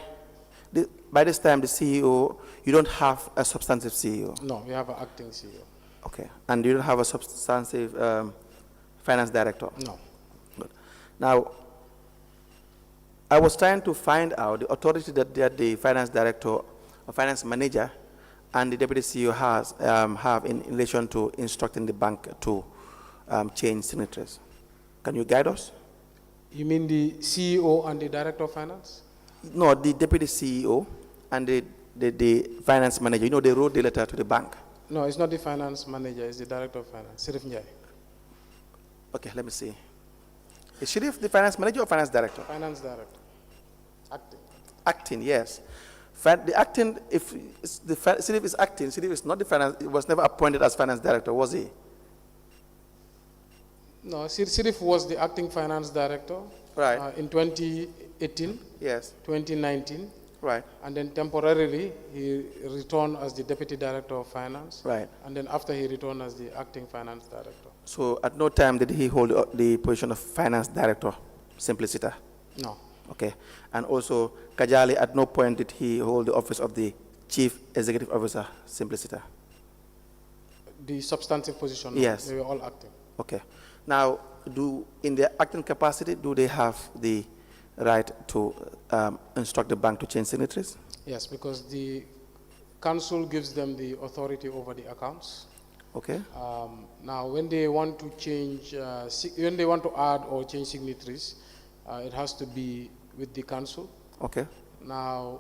By this time, the CEO, you don't have a substantive CEO? No, we have an acting CEO. Okay. And you don't have a substantive finance director? No. Good. Now, I was trying to find out the authority that the finance director or finance manager and the deputy CEO have in relation to instructing the bank to change signatories. Can you guide us? You mean the CEO and the Director of Finance? No, the deputy CEO and the finance manager. You know, they wrote the letter to the bank. No, it's not the Finance Manager, it's the Director of Finance, Sirif Njai. Okay, let me see. Is Sheriff the finance manager or finance director? Finance director. Acting. Acting, yes. The acting, if the Sheriff is acting, Sheriff is not the finance, was never appointed as finance director, was he? No, Sirif was the acting finance director. Right. In 2018. Yes. 2019. Right. And then temporarily, he returned as the deputy director of finance. Right. And then after he returned as the acting finance director. So at no time did he hold the position of finance director, simpliciter? No. Okay. And also, Kajali, at no point did he hold the office of the chief executive officer, simpliciter? The substantive position, no. Yes. They were all acting. Okay. Now, in their acting capacity, do they have the right to instruct the bank to change signatories? Yes, because the council gives them the authority over the accounts. Okay. Now, when they want to change, when they want to add or change signatories, it has to be with the council. Okay. Now,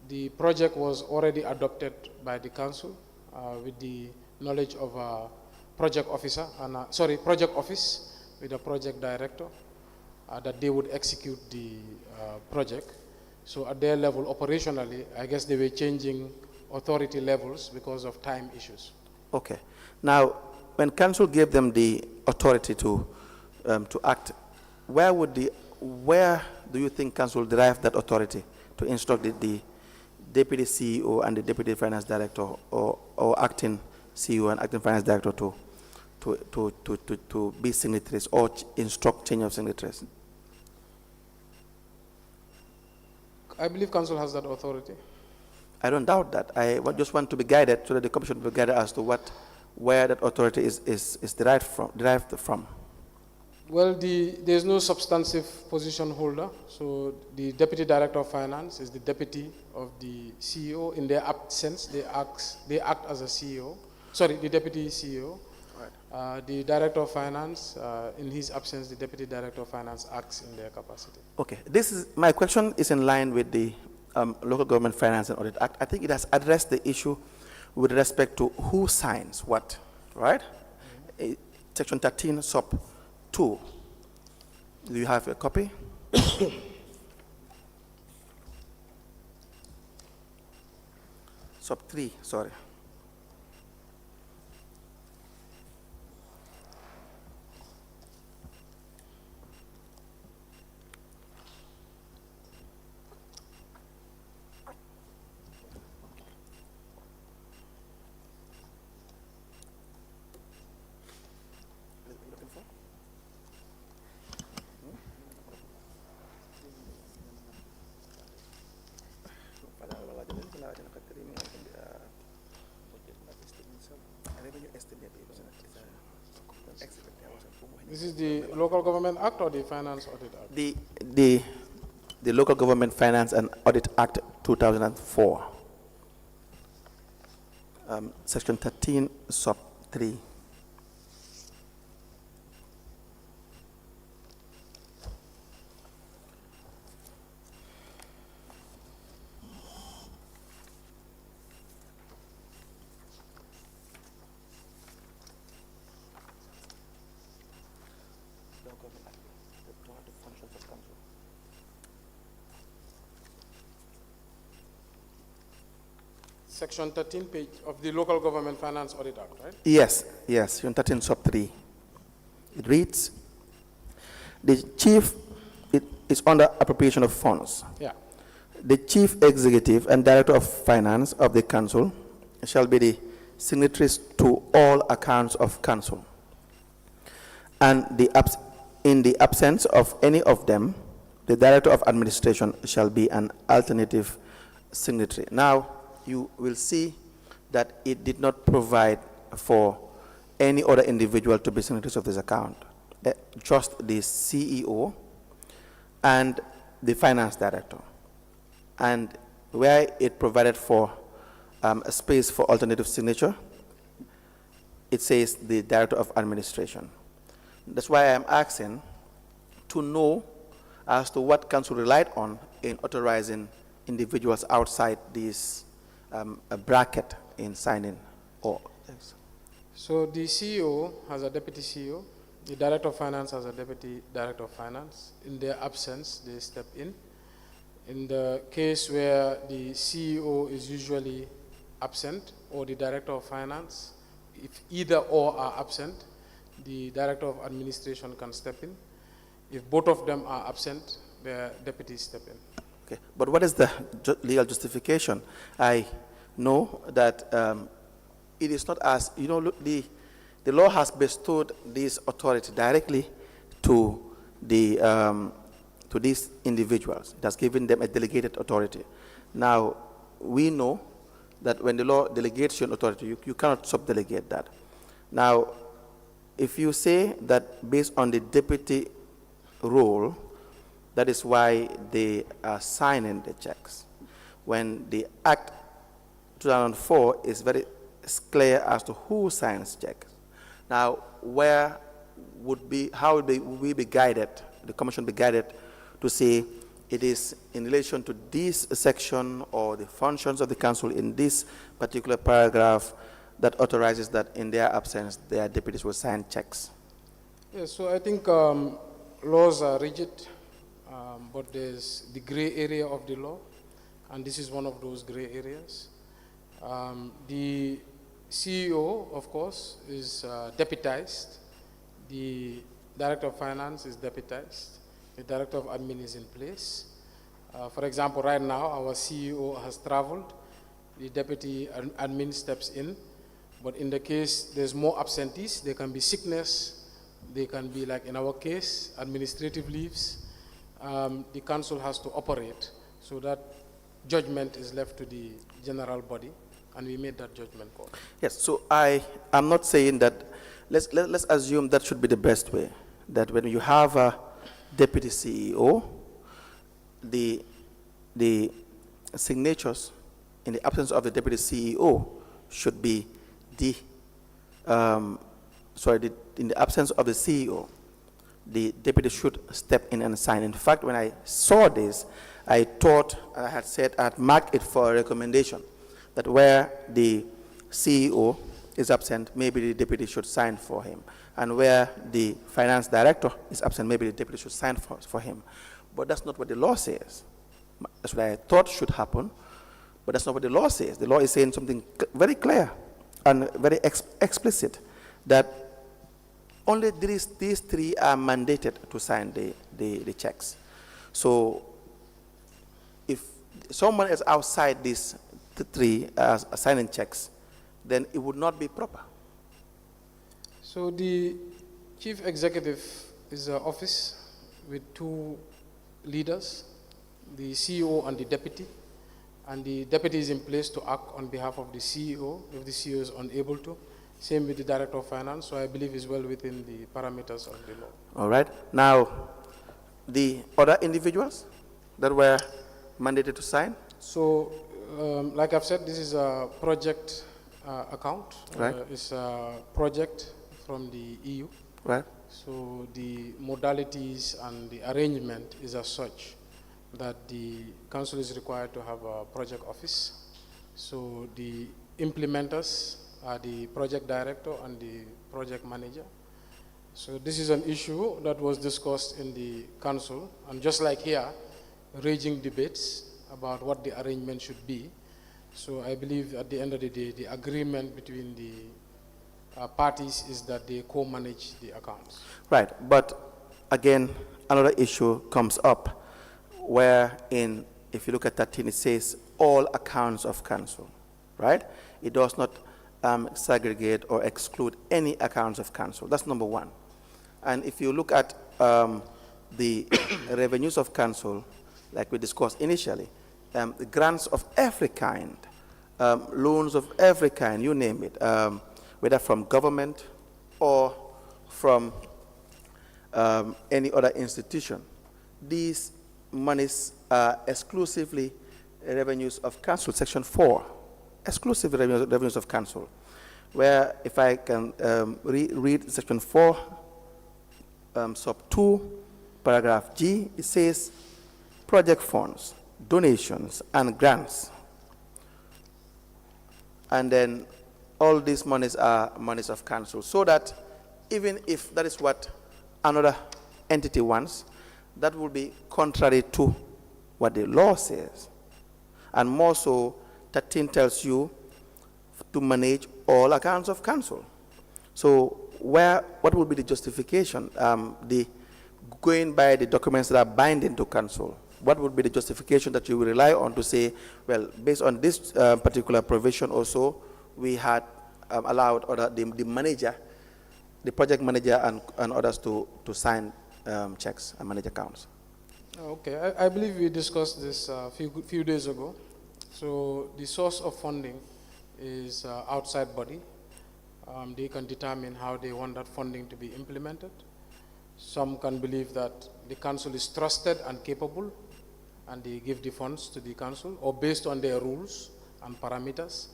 the project was already adopted by the council with the knowledge of a project officer, and project office with a project director, that they would execute the project. So at their level, operationally, I guess they were changing authority levels because of time issues. Okay. Now, when council gave them the authority to act, where do you think council derived that authority to instruct the deputy CEO and the deputy finance director, or acting CEO and acting finance director to be signatories or instruct change of signatories? I believe council has that authority. I don't doubt that. I just want to be guided so that the commission will be guided as to where that authority is derived from. Well, there's no substantive position holder. So the deputy director of finance is the deputy of the CEO. In their absence, they act as a CEO. Sorry, the deputy CEO. Right. The director of finance, in his absence, the deputy director of finance acts in their capacity. Okay, My question is in line with the Local Government Finance and Audit Act. I think it has addressed the issue with respect to who signs what, right? Mm-hmm. Section 13, sub 2. Do you have a copy? Sub 3, sorry. This is the Local Government Act or the Finance Audit Act? The Local Government Finance and Audit Act 2004, Section 13, sub 3. Section 13 page of the Local Government Finance Audit Act, right? Yes, Section 13, sub 3. It reads, the chief, it is under appropriation of funds. Yeah. The chief executive and director of finance of the council shall be the signatories to all accounts of council. And in the absence of any of them, the director of administration shall be an alternative signatory. Now, you will see that it did not provide for any other individual to be signatories of this account, just the CEO and the finance director. And where it provided for a space for alternative signature, it says the director of administration. That's why I'm asking to know as to what council relied on in authorizing individuals outside this a bracket in signing. So the CEO has a deputy CEO. The Director of Finance has a Deputy Director of Finance. In their absence, they step in. In the case where the CEO is usually absent or the Director of Finance, if either or are absent, the Director of Administration can step in. If both of them are absent, the deputies step in. Okay, but what is the legal justification? I know that it is not as, you know, the law has bestowed this authority directly to these individuals. It has given them a delegated authority. Now, we know that when the law delegates you an authority, you cannot subdelegate that. Now, if you say that based on the deputy role, that is why they are signing the checks, when the Act 2004 is very clear as to who signs checks. Now, how would we be guided, the Commission be guided to say it is in relation to this section or the functions of the Council in this particular paragraph that authorizes that in their absence, their deputies will sign checks? Yes, so I think laws are rigid, but there's the gray area of the law, and this is one of those gray areas. The CEO, of course, is deputized. The Director of Finance is deputized. The Director of Admin is in place. For example, right now, our CEO has traveled. The Deputy Admin steps in. But in the case there's more absentees, there can be sickness, they can be, like in our case, administrative leaves. The Council has to operate, so that judgment is left to the general body, and we made that judgment call. Yes, so I'm not saying that, let's assume that should be the best way, that when you have a deputy CEO, the signatures in the absence of the deputy CEO should be in the absence of the CEO, the deputy should step in and sign. In fact, when I saw this, I thought, I had marked it for a recommendation, that where the CEO is absent, maybe the deputy should sign for him. And where the finance director is absent, maybe the deputy should sign for him. But that's not what the law says. That's what I thought should happen, but that's not what the law says. The law is saying something very clear and very explicit, that only these three are mandated to sign the checks. So if someone is outside these three signing checks, then it would not be proper. So the chief executive is an office with two leaders, the CEO and the deputy. And the deputy is in place to act on behalf of the CEO if the CEO is unable to. Same with the Director of Finance, so I believe it's well within the parameters of the law. All right. Now, the other individuals that were mandated to sign? So, like I've said, this is a project account. Right. It's a project from the EU. Right. So the modalities and the arrangement is as such that the Council is required to have a project office. So the implementers are the project director and the project manager. So this is an issue that was discussed in the Council, and just like here, raging debates about what the arrangement should be. So I believe at the end of the day, the agreement between the parties is that they co-manage the accounts. Right, but again, another issue comes up wherein, if you look at 13, it says all accounts of council, right? It does not segregate or exclude any accounts of council. That's number one. And if you look at the revenues of council, like we discussed initially, the grants of every kind, loans of every kind, you name it, whether from government or from any other institution, these monies are exclusively revenues of council, section 4, exclusive revenues of council, where if I can read section 4, sub 2, paragraph G, it says project funds, donations, and grants. And then all these monies are monies of council, so that even if that is what another entity wants, that will be contrary to what the law says. And more so, 13 tells you to manage all accounts of council. So what would be the justification? Going by the documents that are binding to council, what would be the justification that you will rely on to say, well, based on this particular provision also, we had allowed the manager, the project manager and others to sign checks and manage accounts? Okay, I believe we discussed this a few days ago. So the source of funding is outside body. They can determine how they want that funding to be implemented. Some can believe that the council is trusted and capable, and they give the funds to the council, or based on their rules and parameters.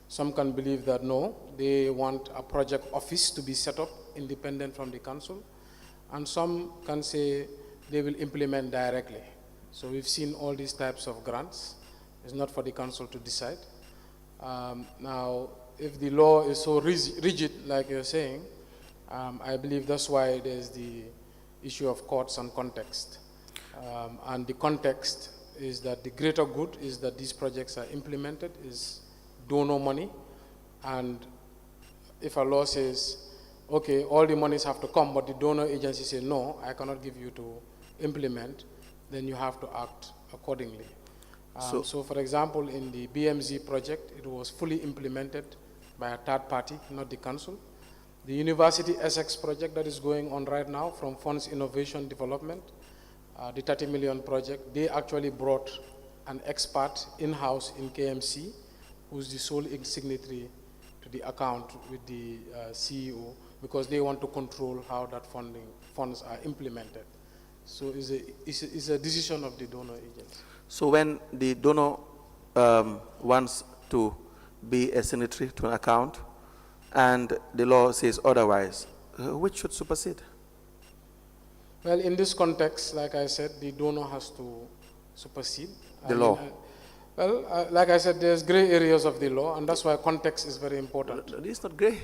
Some can believe that no, they want a project office to be set up independent from the council. And some can say they will implement directly. So we've seen all these types of grants. It's not for the council to decide. Now, if the law is so rigid, like you're saying, I believe that's why there's the issue of courts and context. And the context is that the greater good is that these projects are implemented, is donor money. And if a law says, okay, all the monies have to come, but the donor agency say, no, I cannot give you to implement, then you have to act accordingly. So for example, in the BMZ project, it was fully implemented by a third party, not the council. The University Essex project that is going on right now from Funds Innovation Development, the 30 million project, they actually brought an expert in-house in KMC, who's the sole signatory to the account with the CEO, because they want to control how that funds are implemented. So it's a decision of the donor agency. So when the donor wants to be a signatory to an account and the law says otherwise, which should supersede? Well, in this context, like I said, the donor has to supersede the law. Like I said, there's gray areas of the law, and that's why context is very important. It's not gray.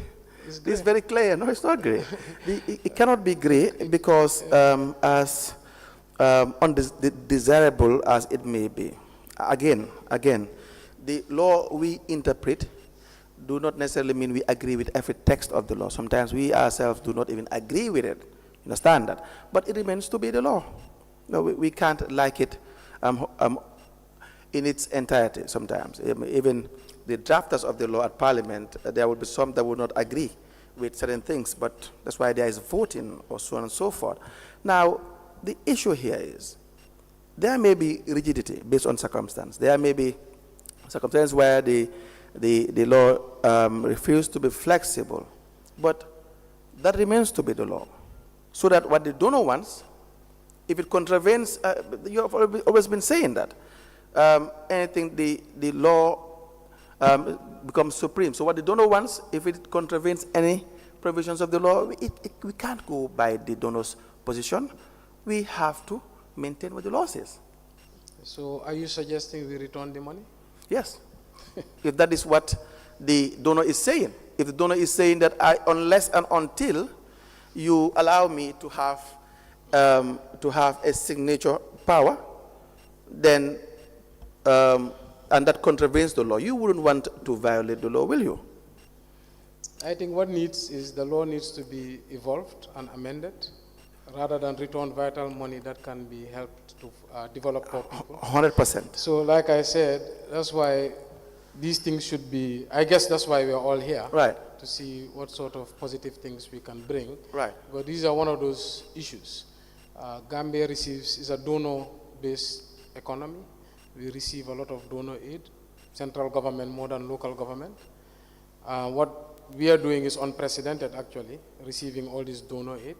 It's very clear. No, it's not gray. It cannot be gray because as undesirable as it may be. Again, the law we interpret do not necessarily mean we agree with every text of the law. Sometimes we ourselves do not even agree with it. You understand that? But it remains to be the law. No, we can't like it in its entirety sometimes. Even the drafters of the law at Parliament, there will be some that will not agree with certain things, but that's why there is voting or so on and so forth. Now, the issue here is there may be rigidity based on circumstance. There may be circumstances where the law refuses to be flexible, but that remains to be the law. So that what the donor wants, if it contravenes, you have always been saying that, anything the law becomes supreme. So what the donor wants, if it contravenes any provisions of the law, we can't go by the donor's position. We have to maintain what the law says. So are you suggesting we return the money? Yes. If that is what the donor is saying. If the donor is saying that unless and until you allow me to have a signature power, then and that contravenes the law, you wouldn't want to violate the law, will you? I think what needs is the law needs to be evolved and amended, rather than return vital money that can be helped to develop poor people. 100%. So like I said, that's why these things should be, I guess that's why we're all here. Right. To see what sort of positive things we can bring. Right. But these are one of those issues. Gambia is a donor-based economy. We receive a lot of donor aid, central government more than local government. What we are doing is unprecedented, actually, receiving all this donor aid.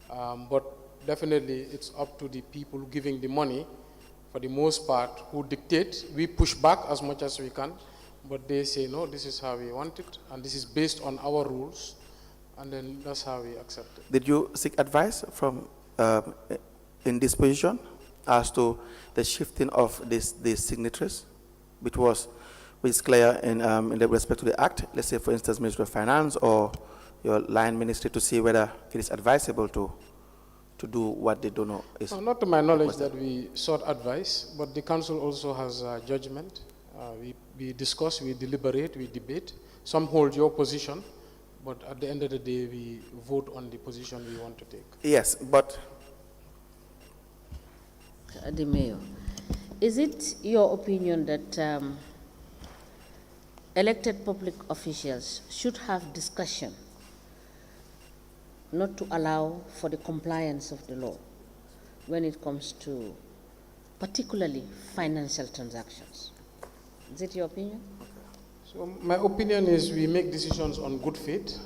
But definitely it's up to the people giving the money, for the most part, who dictate. We push back as much as we can, but they say, no, this is how we want it, and this is based on our rules, and then that's how we accept it. Did you seek advice from in this position as to the shifting of these signatories, which is clear in respect to the Act? Let's say, for instance, Ministry of Finance or your line ministry, to see whether it is advisable to to do what they don't know is No, not to my knowledge that we sought advice, but the council also has judgment. We discuss, we deliberate, we debate. Some hold your position, but at the end of the day, we vote on the position we want to take. Yes, but the mayor, is it your opinion that elected public officials should have discretion not to allow for the compliance of the law when it comes to particularly financial transactions? Is it your opinion? So my opinion is we make decisions on good faith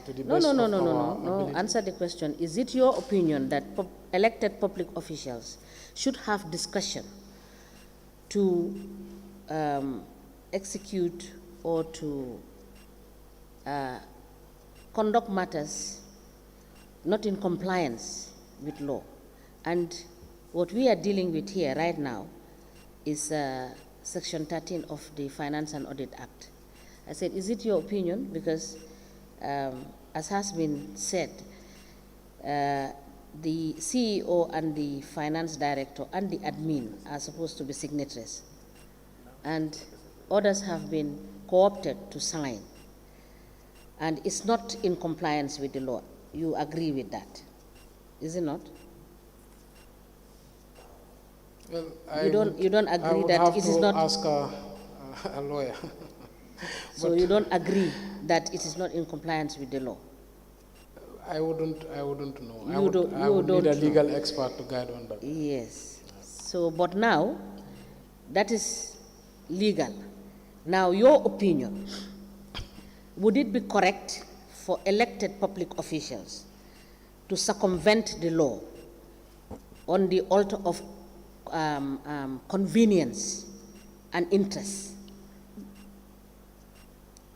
to the best of our ability. Answer the question. Is it your opinion that elected public officials should have discretion to execute or to conduct matters not in compliance with law? And what we are dealing with here right now is Section 13 of the Finance and Audit Act. I said, is it your opinion? Because as has been said, the CEO and the finance director and the admin are supposed to be signatories, and others have been co-opted to sign, and it's not in compliance with the law. You agree with that, is it not? Well, you don't agree that it is not. Ask a lawyer. So you don't agree that it is not in compliance with the law? I wouldn't know. You I would don't need a know. legal expert to guide on that. Yes. So, but now, that is legal. Now, your opinion, would it be correct for elected public officials to circumvent the law on the altar of convenience and interest?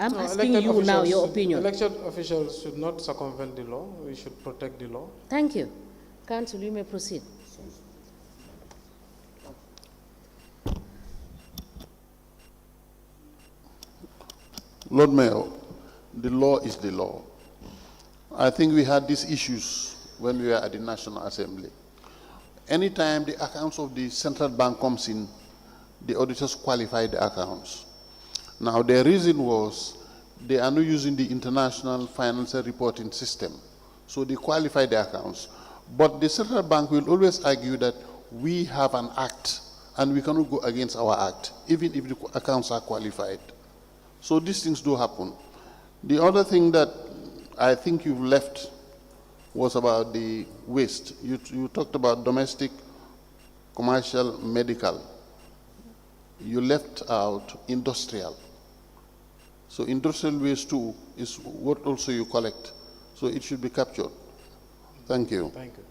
I'm asking you now your opinion. Elected officials should not circumvent the law. We should protect the law. Thank you. Council, you may proceed. Lord Mayor, the law is the law. I think we had these issues when we were at the National Assembly. Anytime the accounts of the central bank comes in, the auditors qualify the accounts. Now, their reason was they are not using the international financial reporting system, so they qualify the accounts. But the central bank will always argue that we have an act and we cannot go against our act, even if the accounts are qualified. So these things do happen. The other thing that I think you've left was about the waste. You talked about domestic, commercial, medical. You left out industrial. So industrial waste too is what also you collect. So it should be captured. Thank you. Thank you.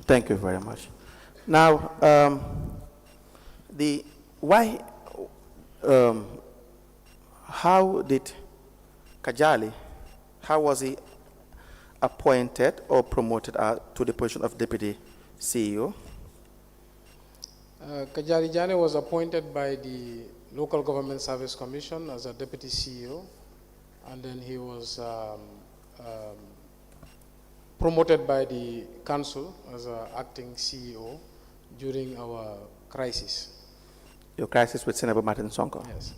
thank you very much. Now, how did Kajali, how was he appointed or promoted to the position of deputy CEO? Kajali Jammeh was appointed by the Local Government Service Commission as a deputy CEO, and then he was promoted by the council as an acting CEO during our crisis. Your crisis with Senator Martin Sonko? Yes.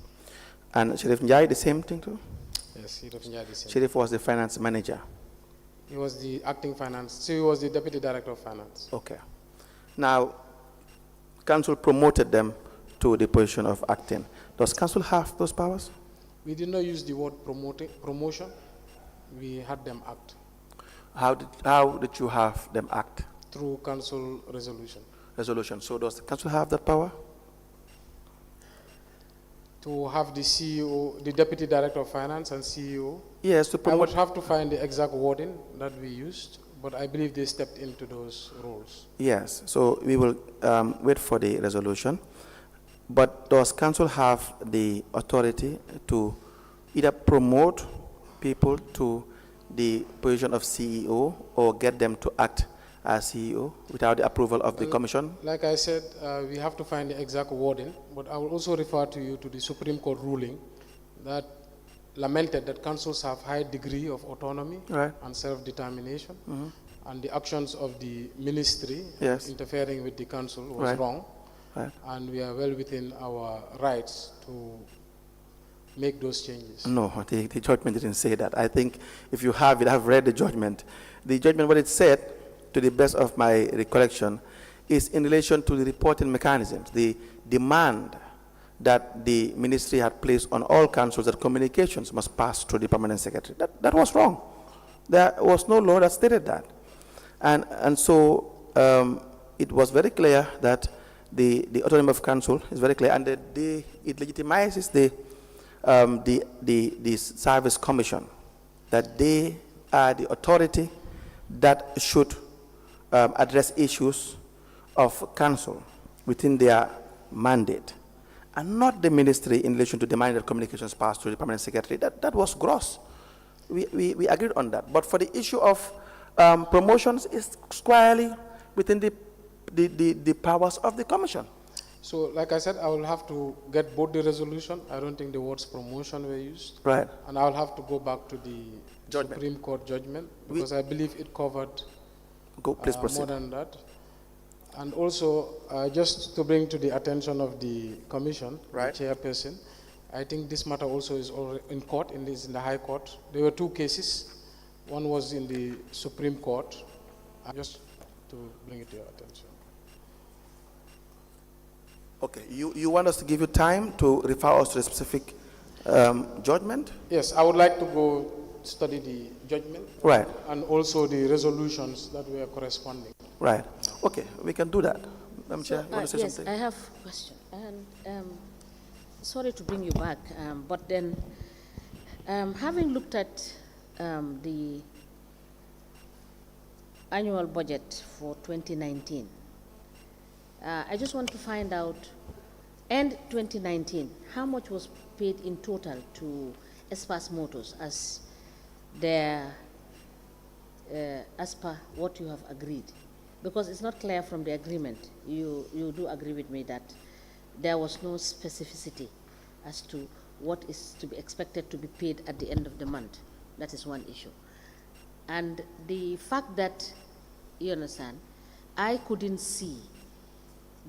And Sheriff Njai, the same thing too? Yes, Sheriff Njai the same. Sheriff was the finance manager? He was the acting finance, so he was the deputy director of finance. Okay. Now, council promoted them to the position of acting. Does council have those powers? We did not use the word promotion. We had them act. How did you have them act? Through council resolution. Resolution. So does the council have that power? To have the CEO, the deputy director of finance and CEO. Yes, to I promote. would have to find the exact wording that we used, but I believe they stepped into those roles. Yes, so we will wait for the resolution. But does council have the authority to either promote people to the position of CEO or get them to act as CEO without the approval of the commission? Like I said, we have to find the exact wording, but I will also refer to you to the Supreme Court ruling that lamented that councils have high degree of autonomy Right. and self-determination, and the actions of the ministry Yes. interfering with the council was Right. wrong, Right. and we are well within our rights to make those changes. No, the judgment didn't say that. I think if you have it, I've read the judgment. The judgment, what it said, to the best of my recollection, is in relation to the reporting mechanisms, the demand that the ministry had placed on all councils that communications must pass through the permanent secretary. That was wrong. There was no law that stated that. And so it was very clear that the autonomy of council is very clear, and it legitimizes the service commission, that they are the authority that should address issues of council within their mandate, and not the ministry in relation to demanding that communications pass through the permanent secretary. That was gross. We agreed on that. But for the issue of promotions, it's squarely within the powers of the commission. So, like I said, I will have to get both the resolution. I don't think the words promotion were used. Right. And I will have to go back to the Judgment. Supreme Court judgment, because I believe it covered Please proceed. more than that. And also, just to bring to the attention of the commission, Right. the chairperson, I think this matter also is already in court, in the High Court. There were two cases. One was in the Supreme Court. Just to bring it to your attention. Okay, you want us to give you time to refer us to a specific judgment? Yes, I would like to go study the judgment. Right. And also the resolutions that were corresponding. Right. Okay, we can do that. Madam Chair, you want to say Yes, something? I have a question. And sorry to bring you back, but then having looked at the annual budget for 2019, I just want to find out, end 2019, how much was paid in total to Espas Motors as their, as per what you have agreed? Because it's not clear from the agreement. You do agree with me that there was no specificity as to what is to be expected to be paid at the end of the month. That is one issue. And the fact that, you understand, I couldn't see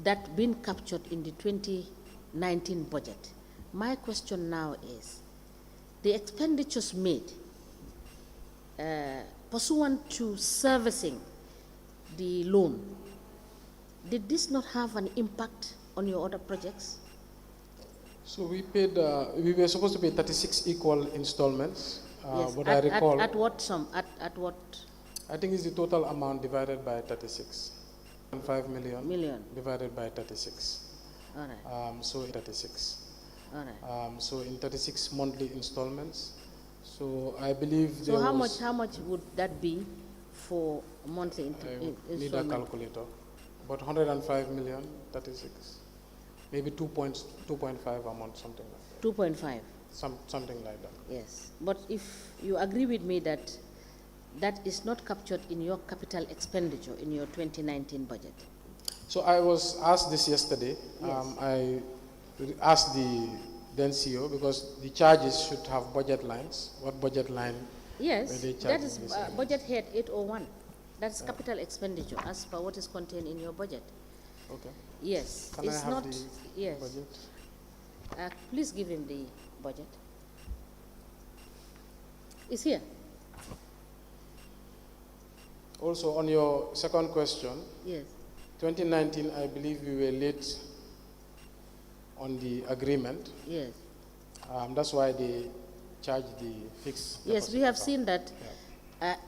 that being captured in the 2019 budget. My question now is, the expenditures made pursuant to servicing the loan, did this not have an impact on your other projects? So we paid, we were supposed to pay 36 equal installments. Yes, But I recall, at what sum? At what? I think it's the total amount divided by 36. 5 million divided by 36. All right. So 36. All right. So in 36 monthly installments. So I believe So there how was, much would that be for monthly I need a installment? calculator, but 105 million, 36. Maybe 2.5 a month, something like that. 2.5. Something like that. Yes. But if you agree with me that that is not captured in your capital expenditure in your 2019 budget. So I was asked this yesterday. Yes. I asked the then CEO, because the charges should have budget lines. What budget line? Yes, were they that charging is this? budget head 801. That's capital expenditure as per what is contained in your budget. Okay. Yes, Can it's I have not. the Yes, budget? please give him the budget. It's here. Also, on your second question, Yes. 2019, I believe we were late on the agreement. Yes. That's why they charged the fixed. Yes, we deposit have account. seen that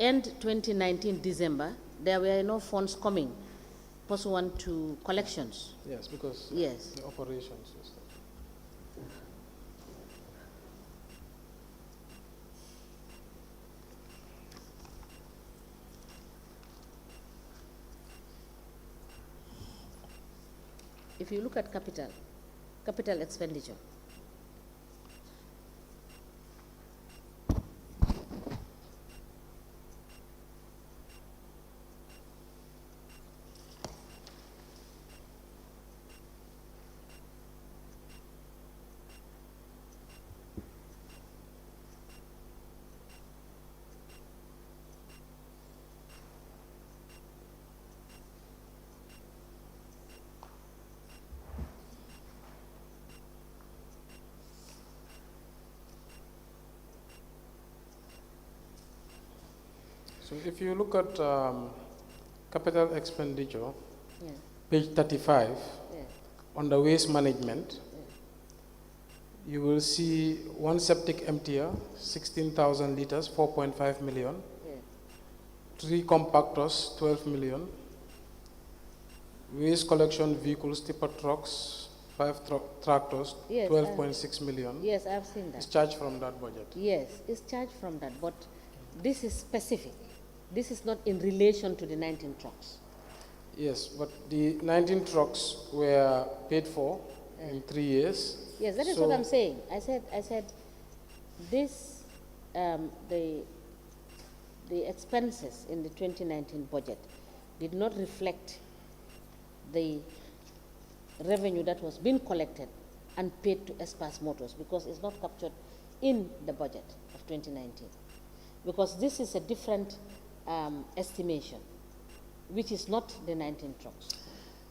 end 2019 December, there were no funds coming pursuant to collections. Yes, because Yes. the operations. If you look at capital expenditure, So if you look at capital expenditure, Yeah. page 35, Yeah. under waste management, you will see one septic emptier, 16,000 liters, 4.5 million. Yeah. 3 compactors, 12 million. Waste collection vehicles, tipper trucks, 5 tractors, Yes, 12.6 million. Yes, I've seen It's that. charged from that budget. Yes, it's charged from that, but this is specific. This is not in relation to the 19 trucks. Yes, but the 19 trucks were paid for in 3 years. Yes, that is So- what I'm saying. I said, this, the expenses in the 2019 budget did not reflect the revenue that was being collected and paid to Espas Motors, because it's not captured in the budget of 2019. Because this is a different estimation, which is not the 19 trucks.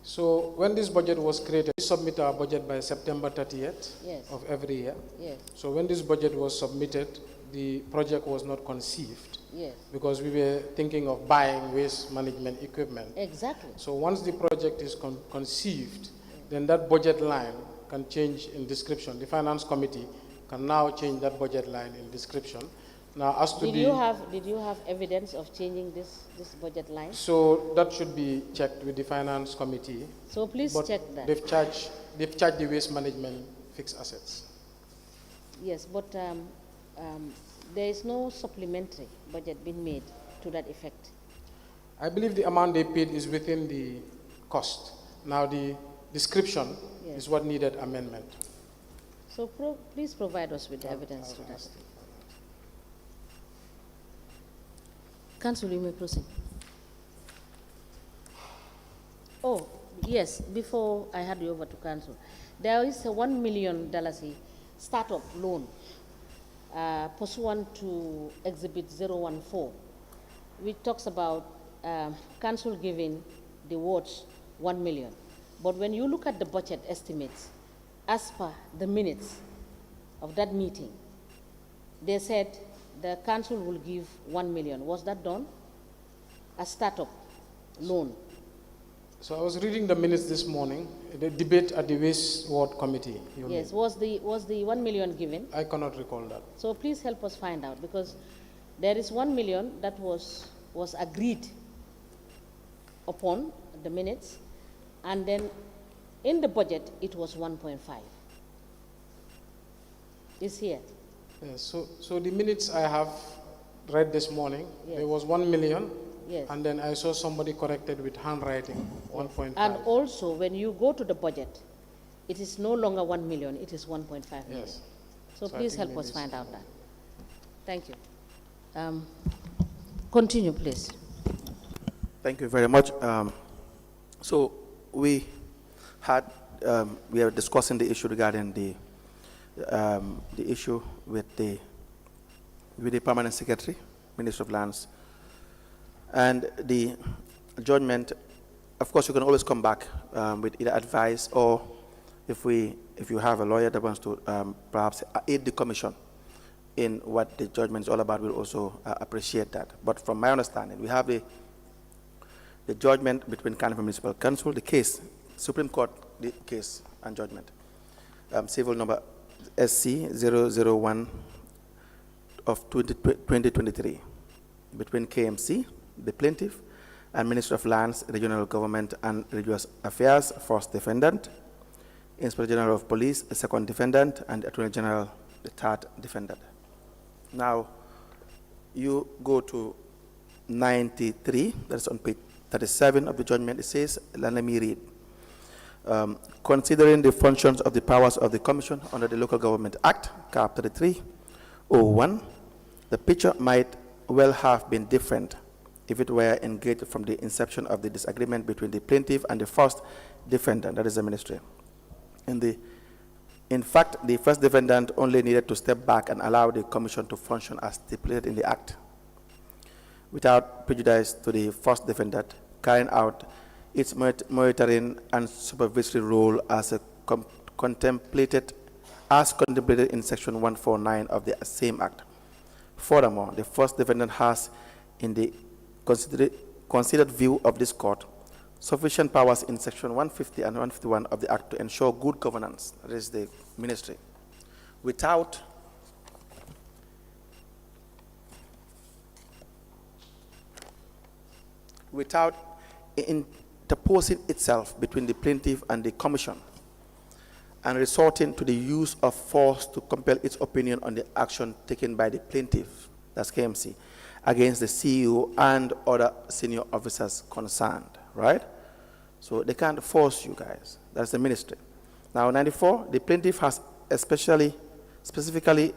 So when this budget was created, we submit our budget by September 30th Yes. of every year. Yes, So when this budget was submitted, the project was not conceived yes, because we were thinking of buying waste management equipment. exactly. So once the project is conceived, then that budget line can change in description. The finance committee can now change that budget line in description. Now, as to Did you have evidence of changing this budget line? so that should be checked with the finance committee. So please But check that. they've charged the waste management fixed assets. Yes, but there is no supplementary budget being made to that effect. I believe the amount they paid is within the cost. Now the description Yes. is what needed amendment. So please provide us with the evidence to that. Council, you may proceed. Oh, yes, before I hand you over to Council, there is a $1 million startup loan pursuant to Exhibit 014, which talks about Council giving the wards 1 million. But when you look at the budget estimates, as per the minutes of that meeting, they said the council will give 1 million. Was that done? A startup loan. So I was reading the minutes this morning, the debate at the Waste Ward Committee. Yes, was the 1 million given? I cannot recall that. So please help us find out, because there is 1 million that was agreed upon the minutes, and then in the budget it was 1.5. It's here. Yes, so the minutes I have read this morning, Yes. there was 1 million, Yes. and then I saw somebody corrected with handwriting, 1.5. And also, when you go to the budget, it is no longer 1 million, it is 1.5 million. Yes. So So I please think help us maybe find out that. Thank you. Continue, please. Thank you very much. So we are discussing the issue regarding the issue with the permanent secretary, Minister of Lands, and the judgment. Of course, you can always come back with either advice, or if you have a lawyer that wants to perhaps aid the commission in what the judgment is all about, we'll also appreciate that. But from my understanding, we have the judgment between Carnival Municipal Council, the case, Supreme Court, the case and judgment, civil number SC 001 of 2023, between KMC, the plaintiff, and Minister of Lands, Regional Government and Religious Affairs, first defendant, Inspector General of Police, the second defendant, and Attorney General, the third defendant. Now, you go to 93, that's on page 37 of the judgment. It says, let me read. Considering the functions of the powers of the Commission under the Local Government Act, Cap 3301, the picture might well have been different if it were engaged from the inception of the disagreement between the plaintiff and the first defendant, that is the ministry. In fact, the first defendant only needed to step back and allow the Commission to function as stipulated in the Act, without prejudice to the first defendant carrying out its monitoring and supervisory role as contemplated in Section 149 of the same Act. Furthermore, the first defendant has, in the considered view of this court, sufficient powers in section 150 and 151 of the Act to ensure good governance, that is the ministry, without interposing itself between the plaintiff and the commission and resorting to the use of force to compel its opinion on the action taken by the plaintiff, that's KMC, against the CEO and other senior officers concerned, right? So they can't force you guys. That's the ministry. Now, 94, the plaintiff has specifically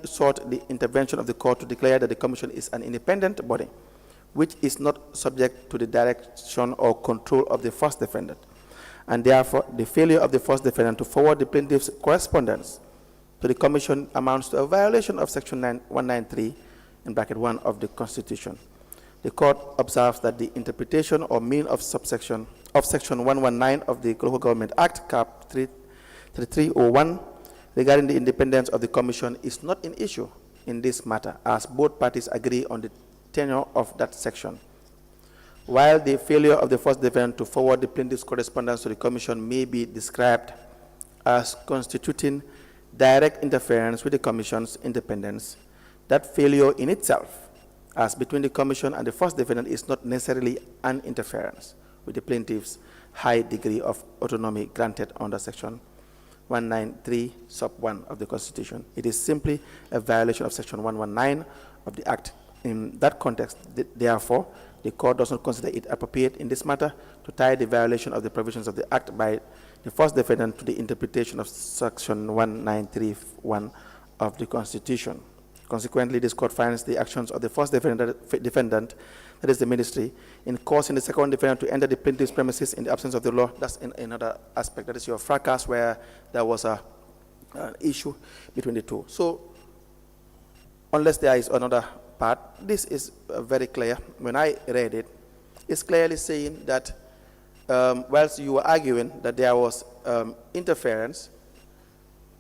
sought the intervention of the court to declare that the commission is an independent body, which is not subject to the direction or control of the first defendant. And therefore, the failure of the first defendant to forward the plaintiff's correspondence to the commission amounts to a violation of section 193 in bracket 1 of the Constitution. The court observes that the interpretation or meaning of section 119 of the Local Government Act, Cap 3301, regarding the independence of the commission is not an issue in this matter, as both parties agree on the tenure of that section. While the failure of the first defendant to forward the plaintiff's correspondence to the commission may be described as constituting direct interference with the commission's independence, that failure in itself, as between the commission and the first defendant, is not necessarily an interference with the plaintiff's high degree of autonomy granted under section 193 sub 1 of the Constitution. It is simply a violation of section 119 of the Act. In that context, therefore, the court does not consider it appropriate in this matter to tie the violation of the provisions of the Act by the first defendant to the interpretation of section 193(1) of the Constitution. Consequently, this court finds the actions of the first defendant, that is the ministry, in causing the second defendant to enter the plaintiff's premises in the absence of the law. That's another aspect. That is your fracas, where there was an issue between the two. So, unless there is another part, this is very clear. When I read it, it's clearly saying that whilst you were arguing that there was interference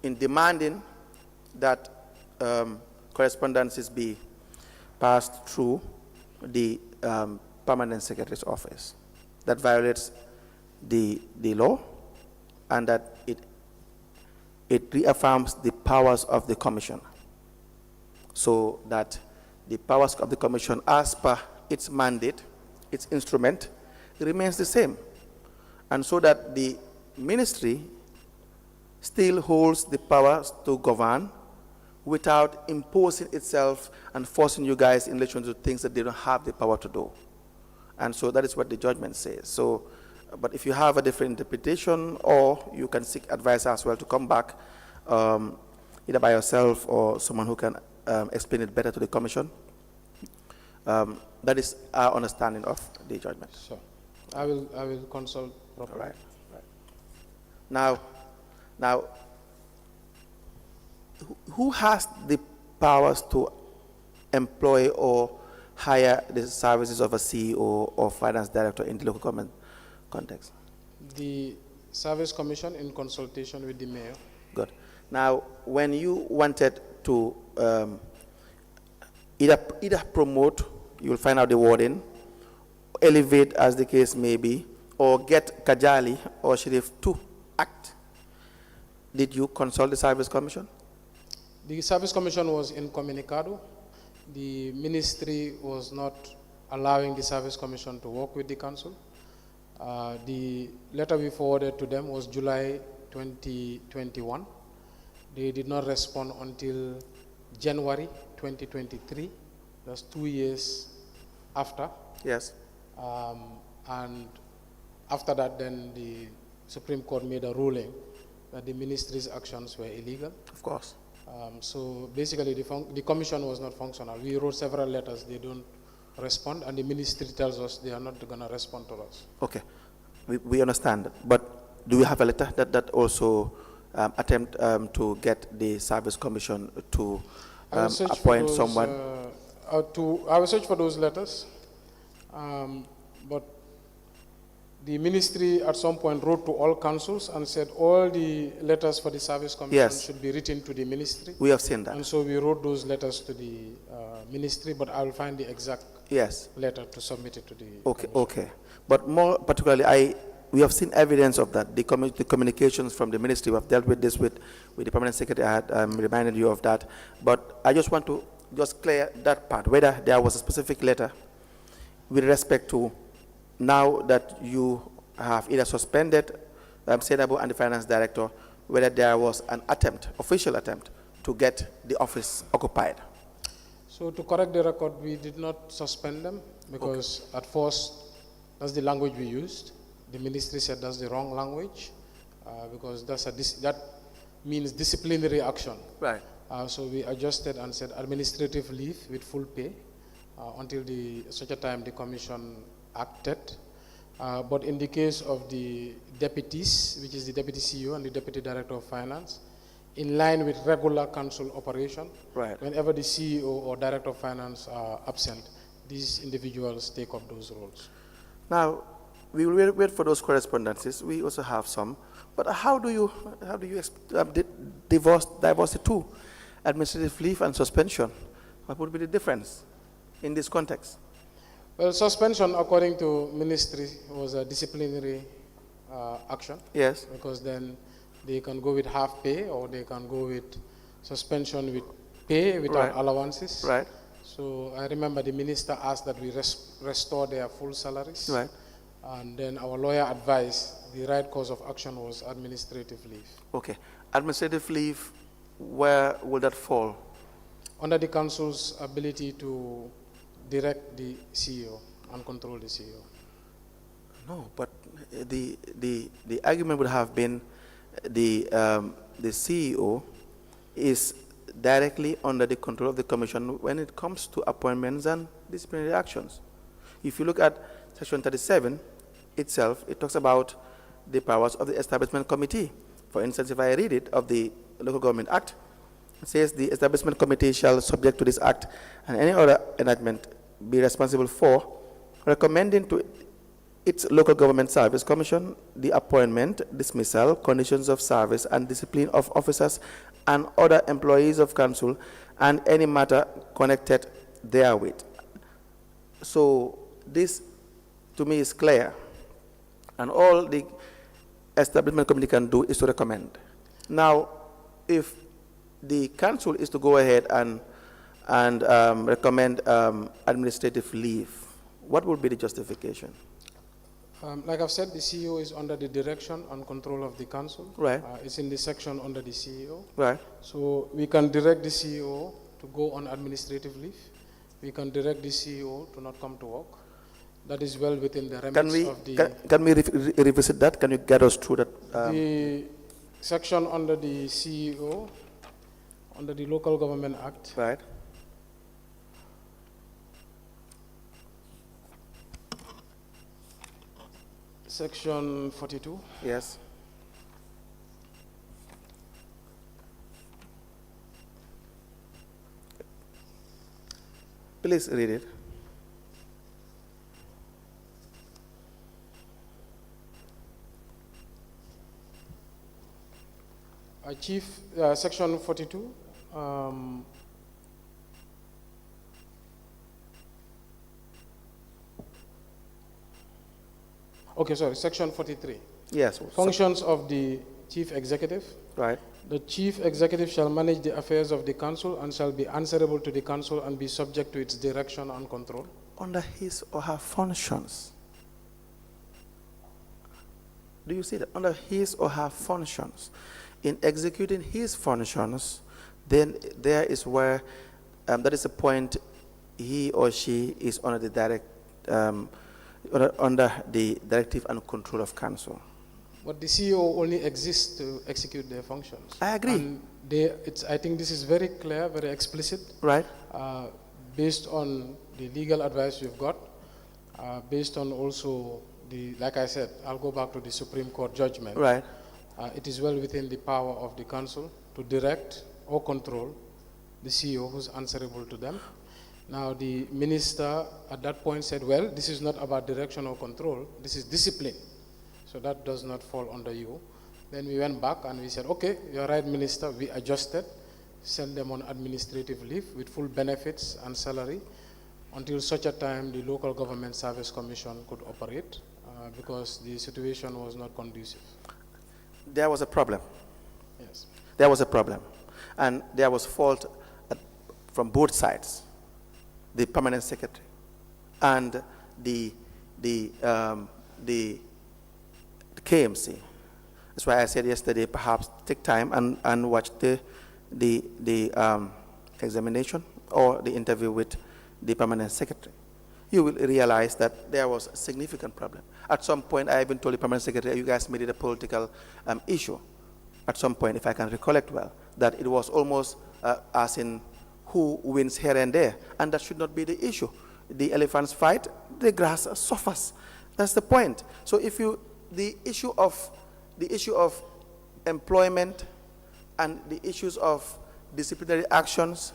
in demanding that correspondences be passed through the permanent secretary's office, that violates the law, and that it reaffirms the powers of the commission, so that the powers of the commission as per its mandate, its instrument, remains the same, and so that the ministry still holds the powers to govern without imposing itself and forcing you guys in relation to things that they don't have the power to do. And so that is what the judgment says. So, but if you have a different interpretation, or you can seek advice as well to come back, either by yourself or someone who can explain it better to the commission. That is our understanding of the judgment. So, I will consult properly. Right. Now, who has the powers to employ or hire the services of a CEO or finance director in the local government context? The Service Commission, in consultation with the mayor. Good. Now, when you wanted to either promote, you will find out the wording, elevate as the case may be, or get Kajali or Sheriff to act, did you consult the Service Commission? The Service Commission was incommunicado. The ministry was not allowing the Service Commission to work with the council. The letter we forwarded to them was July 2021. They did not respond until January 2023. That's 2 years after. Yes. And after that, then the Supreme Court made a ruling that the ministry's actions were illegal. Of course. So basically, the commission was not functional. We wrote several letters. They don't respond, and the ministry tells us they are not going to respond to us. Okay. We understand. But do we have a letter that also attempt to get the Service Commission to appoint someone? I will search for those letters, but The ministry at some point wrote to all councils and said all the letters for the service commission Yes. should be written to the ministry. We have seen that. And so we wrote those letters to the ministry, but I will find the exact Yes. letter to submit it to the Okay, commission. okay. But more particularly, we have seen evidence of that. The communications from the ministry, we have dealt with this with the permanent secretary. I had reminded you of that. But I just want to just clear that part, whether there was a specific letter with respect to now that you have either suspended Senabo and the finance director, whether there was an attempt, official attempt, to get the office occupied. So to correct the record, we did not suspend them because at first, that's the language we used. The ministry said that's the wrong language because that means disciplinary action. Right. So we adjusted and said administrative leave with full pay until such a time the commission acted. But in the case of the deputies, which is the deputy CEO and the deputy director of finance, in line with regular council operation, Right. whenever the CEO or director of finance are absent, these individuals take up those roles. Now, we will wait for those correspondences. We also have some. But how do you divorce the two, administrative leave and suspension? What would be the difference in this context? Well, suspension, according to ministry, was a disciplinary action. Yes. Because then they can go with half pay or they can go with suspension with pay without Right. allowances. Right. So I remember the minister asked that we restore their full salaries. Right. And then our lawyer advised the right course of action was administrative leave. Okay. Administrative leave, where will that fall? Under the council's ability to direct the CEO and control the CEO. No, but the argument would have been the CEO is directly under the control of the commission when it comes to appointments and disciplinary actions. If you look at Section 37 itself, it talks about the powers of the establishment committee. For instance, if I read it, of the Local Government Act, it says the establishment committee shall, subject to this act and any other enactment, be responsible for recommending to its local government service commission the appointment, dismissal, conditions of service, and discipline of officers and other employees of council and any matter connected therewith. So this, to me, is clear. And all the establishment committee can do is to recommend. Now, if the council is to go ahead and recommend administrative leave, what would be the justification? Like I've said, the CEO is under the direction and control of the council. Right. It's in the section under the CEO. Right. So we can direct the CEO to go on administrative leave. We can direct the CEO to not come to work. That is well within the remits of the... Can we revisit that? Can you get us through that? The section under the CEO, under the Local Government Act. Right. Section 42. Yes. Please read it. Section 42. Okay, sorry, section 43. Yes. Functions of the chief executive. Right. The chief executive shall manage the affairs of the council and shall be answerable to the council and be subject to its direction and control. Under his or her functions. Do you see that? Under his or her functions. In executing his functions, then there is where, that is the point he or she is under the under the directive and control of council. But the CEO only exists to execute their functions. I agree. And I think this is very clear, very explicit. Right. Based on the legal advice we've got, based on also like I said, I'll go back to the Supreme Court judgment. Right. It is well within the power of the council to direct or control the CEO who's answerable to them. Now, the minister at that point said, well, this is not about direction or control, this is discipline. so that does not fall under you. Then we went back and we said, okay, you're right, Minister, we adjusted, sent them on administrative leave with full benefits and salary until such a time the Local Government Service Commission could operate because the situation was not conducive. There was a problem. Yes. There was a problem. And there was fault from both sides, the permanent secretary and the KMC. That's why I said yesterday, perhaps take time and watch the examination or the interview with the permanent secretary. You will realize that there was a significant problem. At some point, I even told the permanent secretary, you guys made it a political issue. At some point, if I can recollect well, that it was almost as in who wins here and there, and that should not be the issue. The elephants fight, the grass suffers. That's the point. So if the issue of employment and the issues of disciplinary actions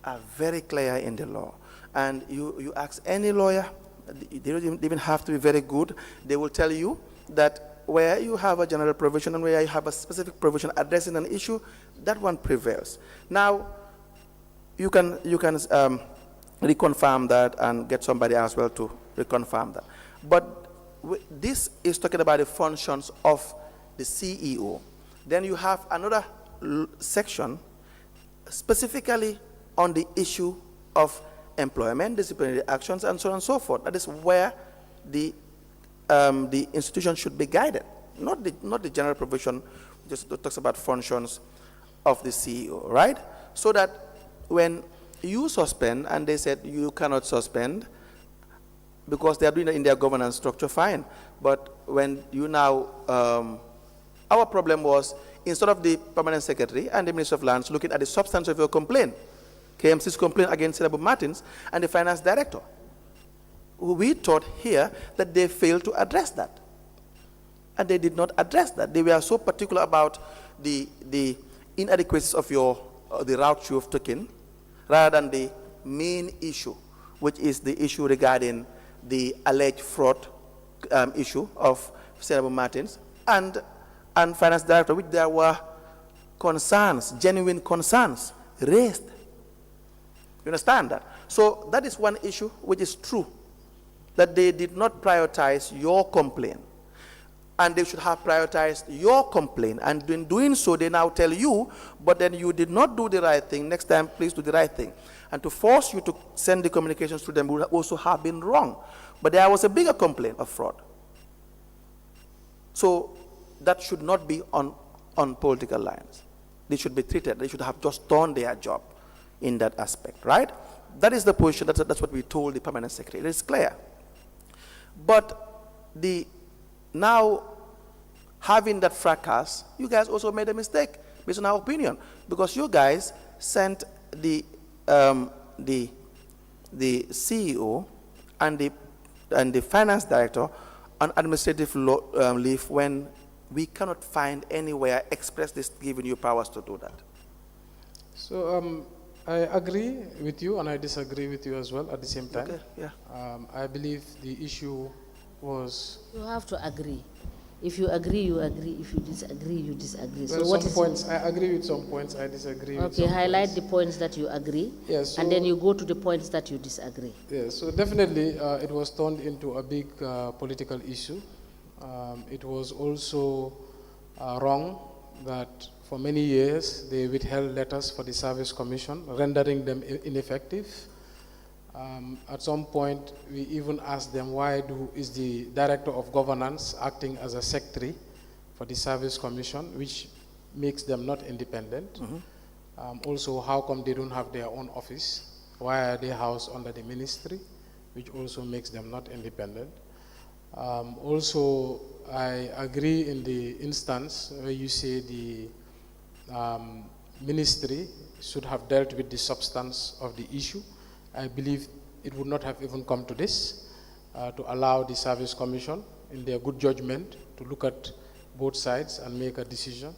are very clear in the law. And you ask any lawyer, they don't even have to be very good, they will tell you that where you have a general provision and where you have a specific provision addressing an issue, that one prevails. Now, you can reconfirm that and get somebody as well to reconfirm that. But this is talking about the functions of the CEO. Then you have another section specifically on the issue of employment, disciplinary actions, and so on and so forth. That is where the institution should be guided, not the general provision just talks about functions of the CEO, right? So that when you suspend, and they said you cannot suspend because they are doing it in their governance structure, fine. But when you now, our problem was, instead of the permanent secretary and the Minister of Lands looking at the substance of your complaint, KMC's complaint against Talib Martins and the finance director, we thought here that they failed to address that. And they did not address that. They were so particular about the inadequacies of the route you have taken, rather than the main issue, which is the issue regarding the alleged fraud issue of Senator Martins and finance director, which there were concerns, genuine concerns raised. You understand that? So that is one issue which is true, that they did not prioritize your complaint. And they should have prioritized your complaint. And in doing so, they now tell you, but then you did not do the right thing. Next time, please do the right thing. And to force you to send the communications to them would also have been wrong. But there was a bigger complaint of fraud. So that should not be on political lines. They should be treated. They should have just done their job in that aspect, right? That is the position. That's what we told the permanent secretary. It is clear. But now, having that fracas, you guys also made a mistake, based on our opinion, because you guys sent the CEO and the finance director on administrative leave when we cannot find anywhere expressly giving you powers to do that. So I agree with you and I disagree with you as well at the same time. Okay, yeah. I believe the issue was... You have to agree. If you agree, you agree. If you disagree, you disagree. Well, so what some is points, I agree with some points, I disagree with some Okay, highlight points. the points that you agree, Yes, and then you go to the points that you disagree. Yes, so definitely it was turned into a big political issue. It was also wrong that for many years they withheld letters for the Service Commission, rendering them ineffective. At some point, we even asked them why is the Director of Governance acting as a secretary for the Service Commission, which makes them not independent. Mm-hmm. Also, how come they don't have their own office? Why are they housed under the ministry, which also makes them not independent? Also, I agree in the instance where you say the ministry should have dealt with the substance of the issue. I believe it would not have even come to this, to allow the Service Commission, in their good judgment, to look at both sides and make a decision.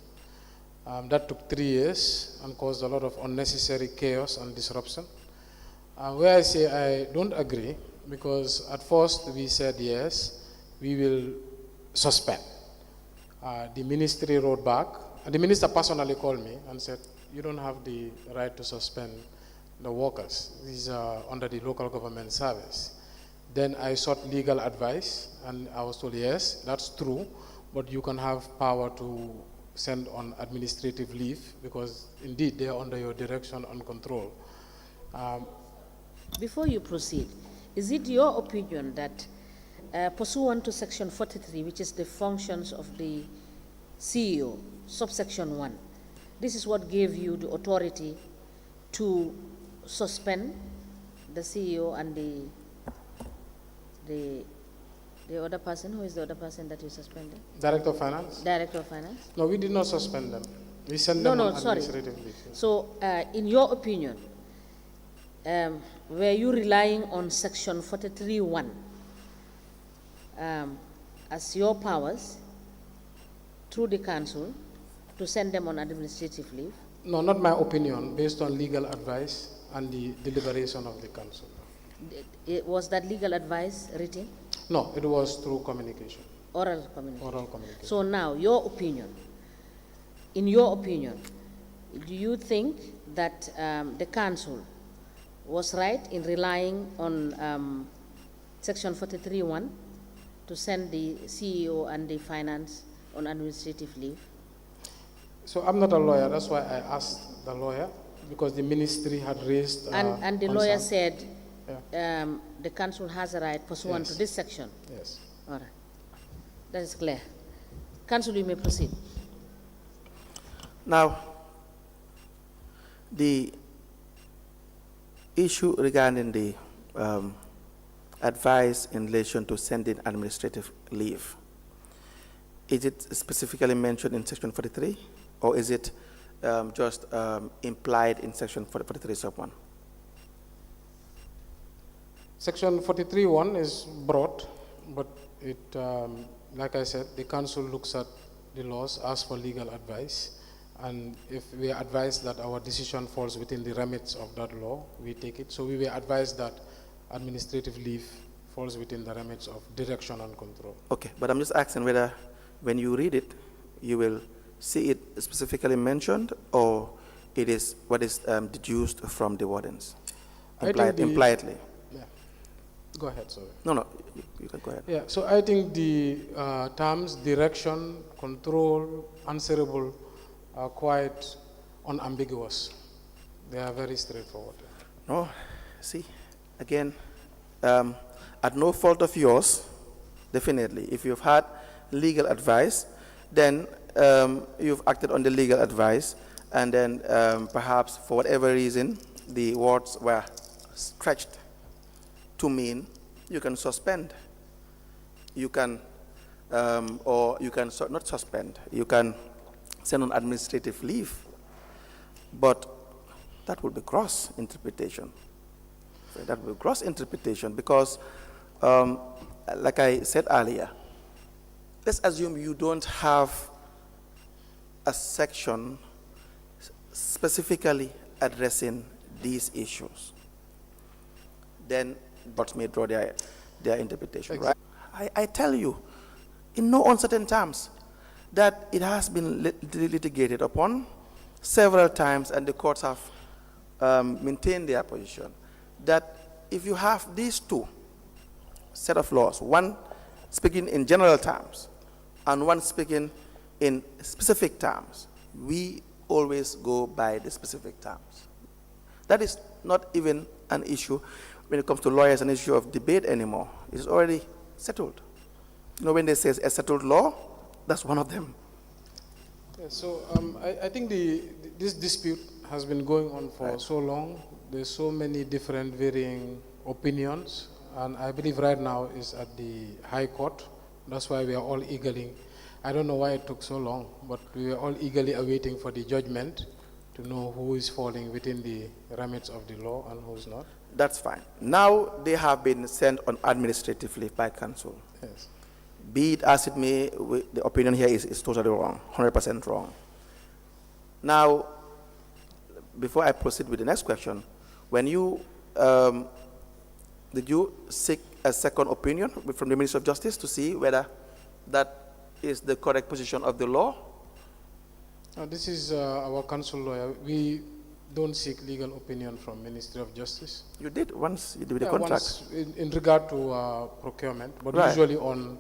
That took 3 years and caused a lot of unnecessary chaos and disruption. Where I say I don't agree, because at first we said yes, we will suspend. The ministry wrote back. The minister personally called me and said, you don't have the right to suspend the workers. These are under the local government service. Then I sought legal advice, and I was told, yes, that's true, but you can have power to send on administrative leave because indeed they are under your direction and control. Before you proceed, is it your opinion that pursuant to Section 43, which is the functions of the CEO, subsection 1, this is what gave you the authority to suspend the CEO and the other person? Who is the other person that you suspended? Director of Finance? Director of Finance? No, we did not suspend them. We sent them on sorry. administrative leave. So, in your opinion, were you relying on Section 43(1) as your powers through the council to send them on administrative leave? No, not my opinion, based on legal advice and the deliberation of the council. Was that legal advice written? No, it was through communication. Oral communication. Oral communication. So now, your opinion. In your opinion, do you think that the council was right in relying on Section 43(1) to send the CEO and the finance on administrative leave? So I'm not a lawyer, that's why I asked the lawyer, because the ministry had raised and the lawyer said yeah. the council has a right pursuant to this section. Yes. All right. That is clear. Council, you may proceed. Now, the issue regarding the advice in relation to sending administrative leave, is it specifically mentioned in Section 43, or is it just implied in Section 43 sub 1? Section 43(1) is broad, but it, like I said, the council looks at the laws, asks for legal advice, and if we are advised that our decision falls within the remits of that law, we take it. So we were advised that administrative leave falls within the remits of direction and control. Okay, but I'm just asking whether when you read it, you will see it specifically mentioned, or it is what is deduced from the wordings, impliedly. Yeah. Go ahead, sorry. No, you can go ahead. Yeah, so I think the terms direction, control, answerable are quite unambiguous. They are very straightforward. No, see, again, at no fault of yours, definitely, if you've had legal advice, then you've acted on the legal advice, and then perhaps for whatever reason, the words were stretched to mean you can suspend, you can, or you can not suspend, you can send on administrative leave, but that would be gross interpretation. That would be gross interpretation because, like I said earlier, let's assume you don't have a section specifically addressing these issues. Then bots may draw their interpretation, right? I tell you, in no uncertain terms, that it has been litigated upon several times, and the courts have maintained their position, that if you have these two set of laws, one speaking in general terms and one speaking in specific terms, we always go by the specific terms. That is not even an issue when it comes to lawyers, an issue of debate anymore. It is already settled. You know, when they say a settled law, that's one of them. Yeah, so I think this dispute has been going on for so long. There's so many different varying opinions, and I believe right now is at the High Court. That's why we are all eagerly, I don't know why it took so long, but we are all eagerly awaiting for the judgment to know who is falling within the remits of the law and who's not. That's fine. Now they have been sent on administrative leave by council. Yes. Be it as it may, the opinion here is totally wrong, 100% wrong. Now, before I proceed with the next question, when you, did you seek a second opinion from the Ministry of Justice to see whether that is the correct position of the law? This is our council lawyer. We don't seek legal opinion from Ministry of Justice. You did once, you did the contract. Once in regard to procurement, but Right. usually on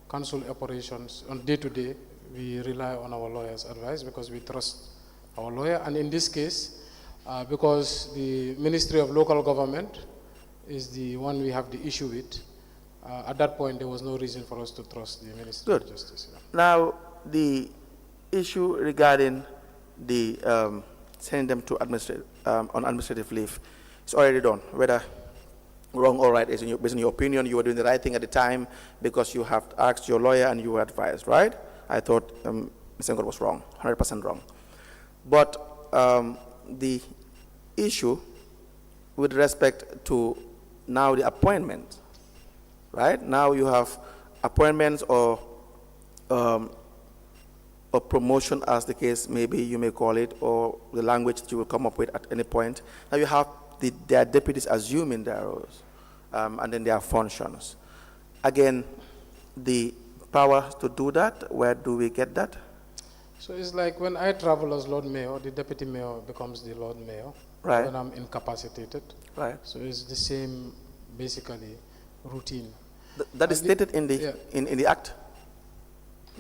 council operations, on day-to-day, we rely on our lawyer's advice because we trust our lawyer. And in this case, because the Ministry of Local Government is the one we have the issue with, at that point there was no reason for us to trust the Ministry Good. of Justice. Yeah. Now, the issue regarding the sending them to on administrative leave is already done. Whether wrong or right, based on your opinion, you were doing the right thing at the time because you have asked your lawyer and you were advised, right? I thought Mr. Ngor was wrong, 100% wrong. But the issue with respect to now the appointment, right? Now you have appointments or promotion, as the case maybe you may call it, or the language that you will come up with at any point. Now you have their deputies assuming their roles, and then their functions. Again, the power to do that, where do we get that? So it's like when I travel as Lord Mayor, the Deputy Mayor becomes the Lord Mayor. Right. When I'm incapacitated. Right. So it's the same, basically, routine. That is stated in the in the act.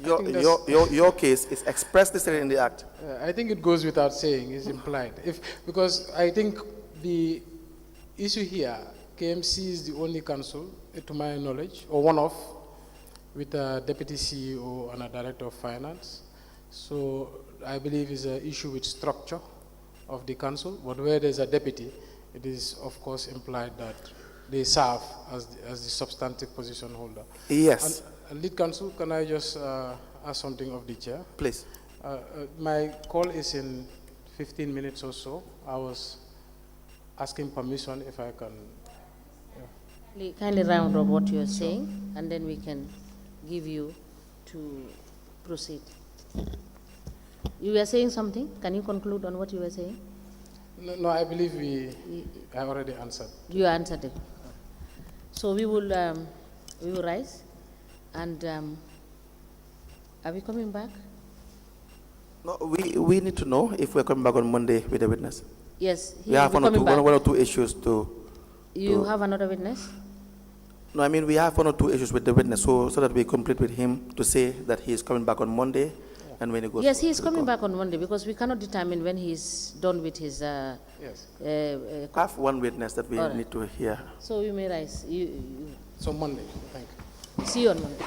think Your case is expressly stated in the act. I think it goes without saying, it's implied. Because I think the issue here, KMC is the only council, to my knowledge, or one of, with a deputy CEO and a director of finance. So I believe it's an issue with structure of the council, but where there's a deputy, it is of course implied that they serve as the substantive position holder. Yes. And lead counsel, can I just ask something of the chair? Please. My call is in 15 minutes or so. I was asking permission if I can. Kindly round up what you are saying, and then we can give you to proceed. You were saying something? Can you conclude on what you were saying? No, I believe I already answered. You answered it. So we will rise, and are we coming back? No, we need to know if we're coming back on Monday with a witness. Yes, We have one or two issues to. You have another witness? No, I mean we have one or two issues with the witness, so that we complete with him to say that he is coming back on Monday, and when he goes. Yes, he is coming back on Monday because we cannot determine when he is done with his. Yes. I have one witness that we need to hear. So we may rise. So Monday, thank you. See you on Monday.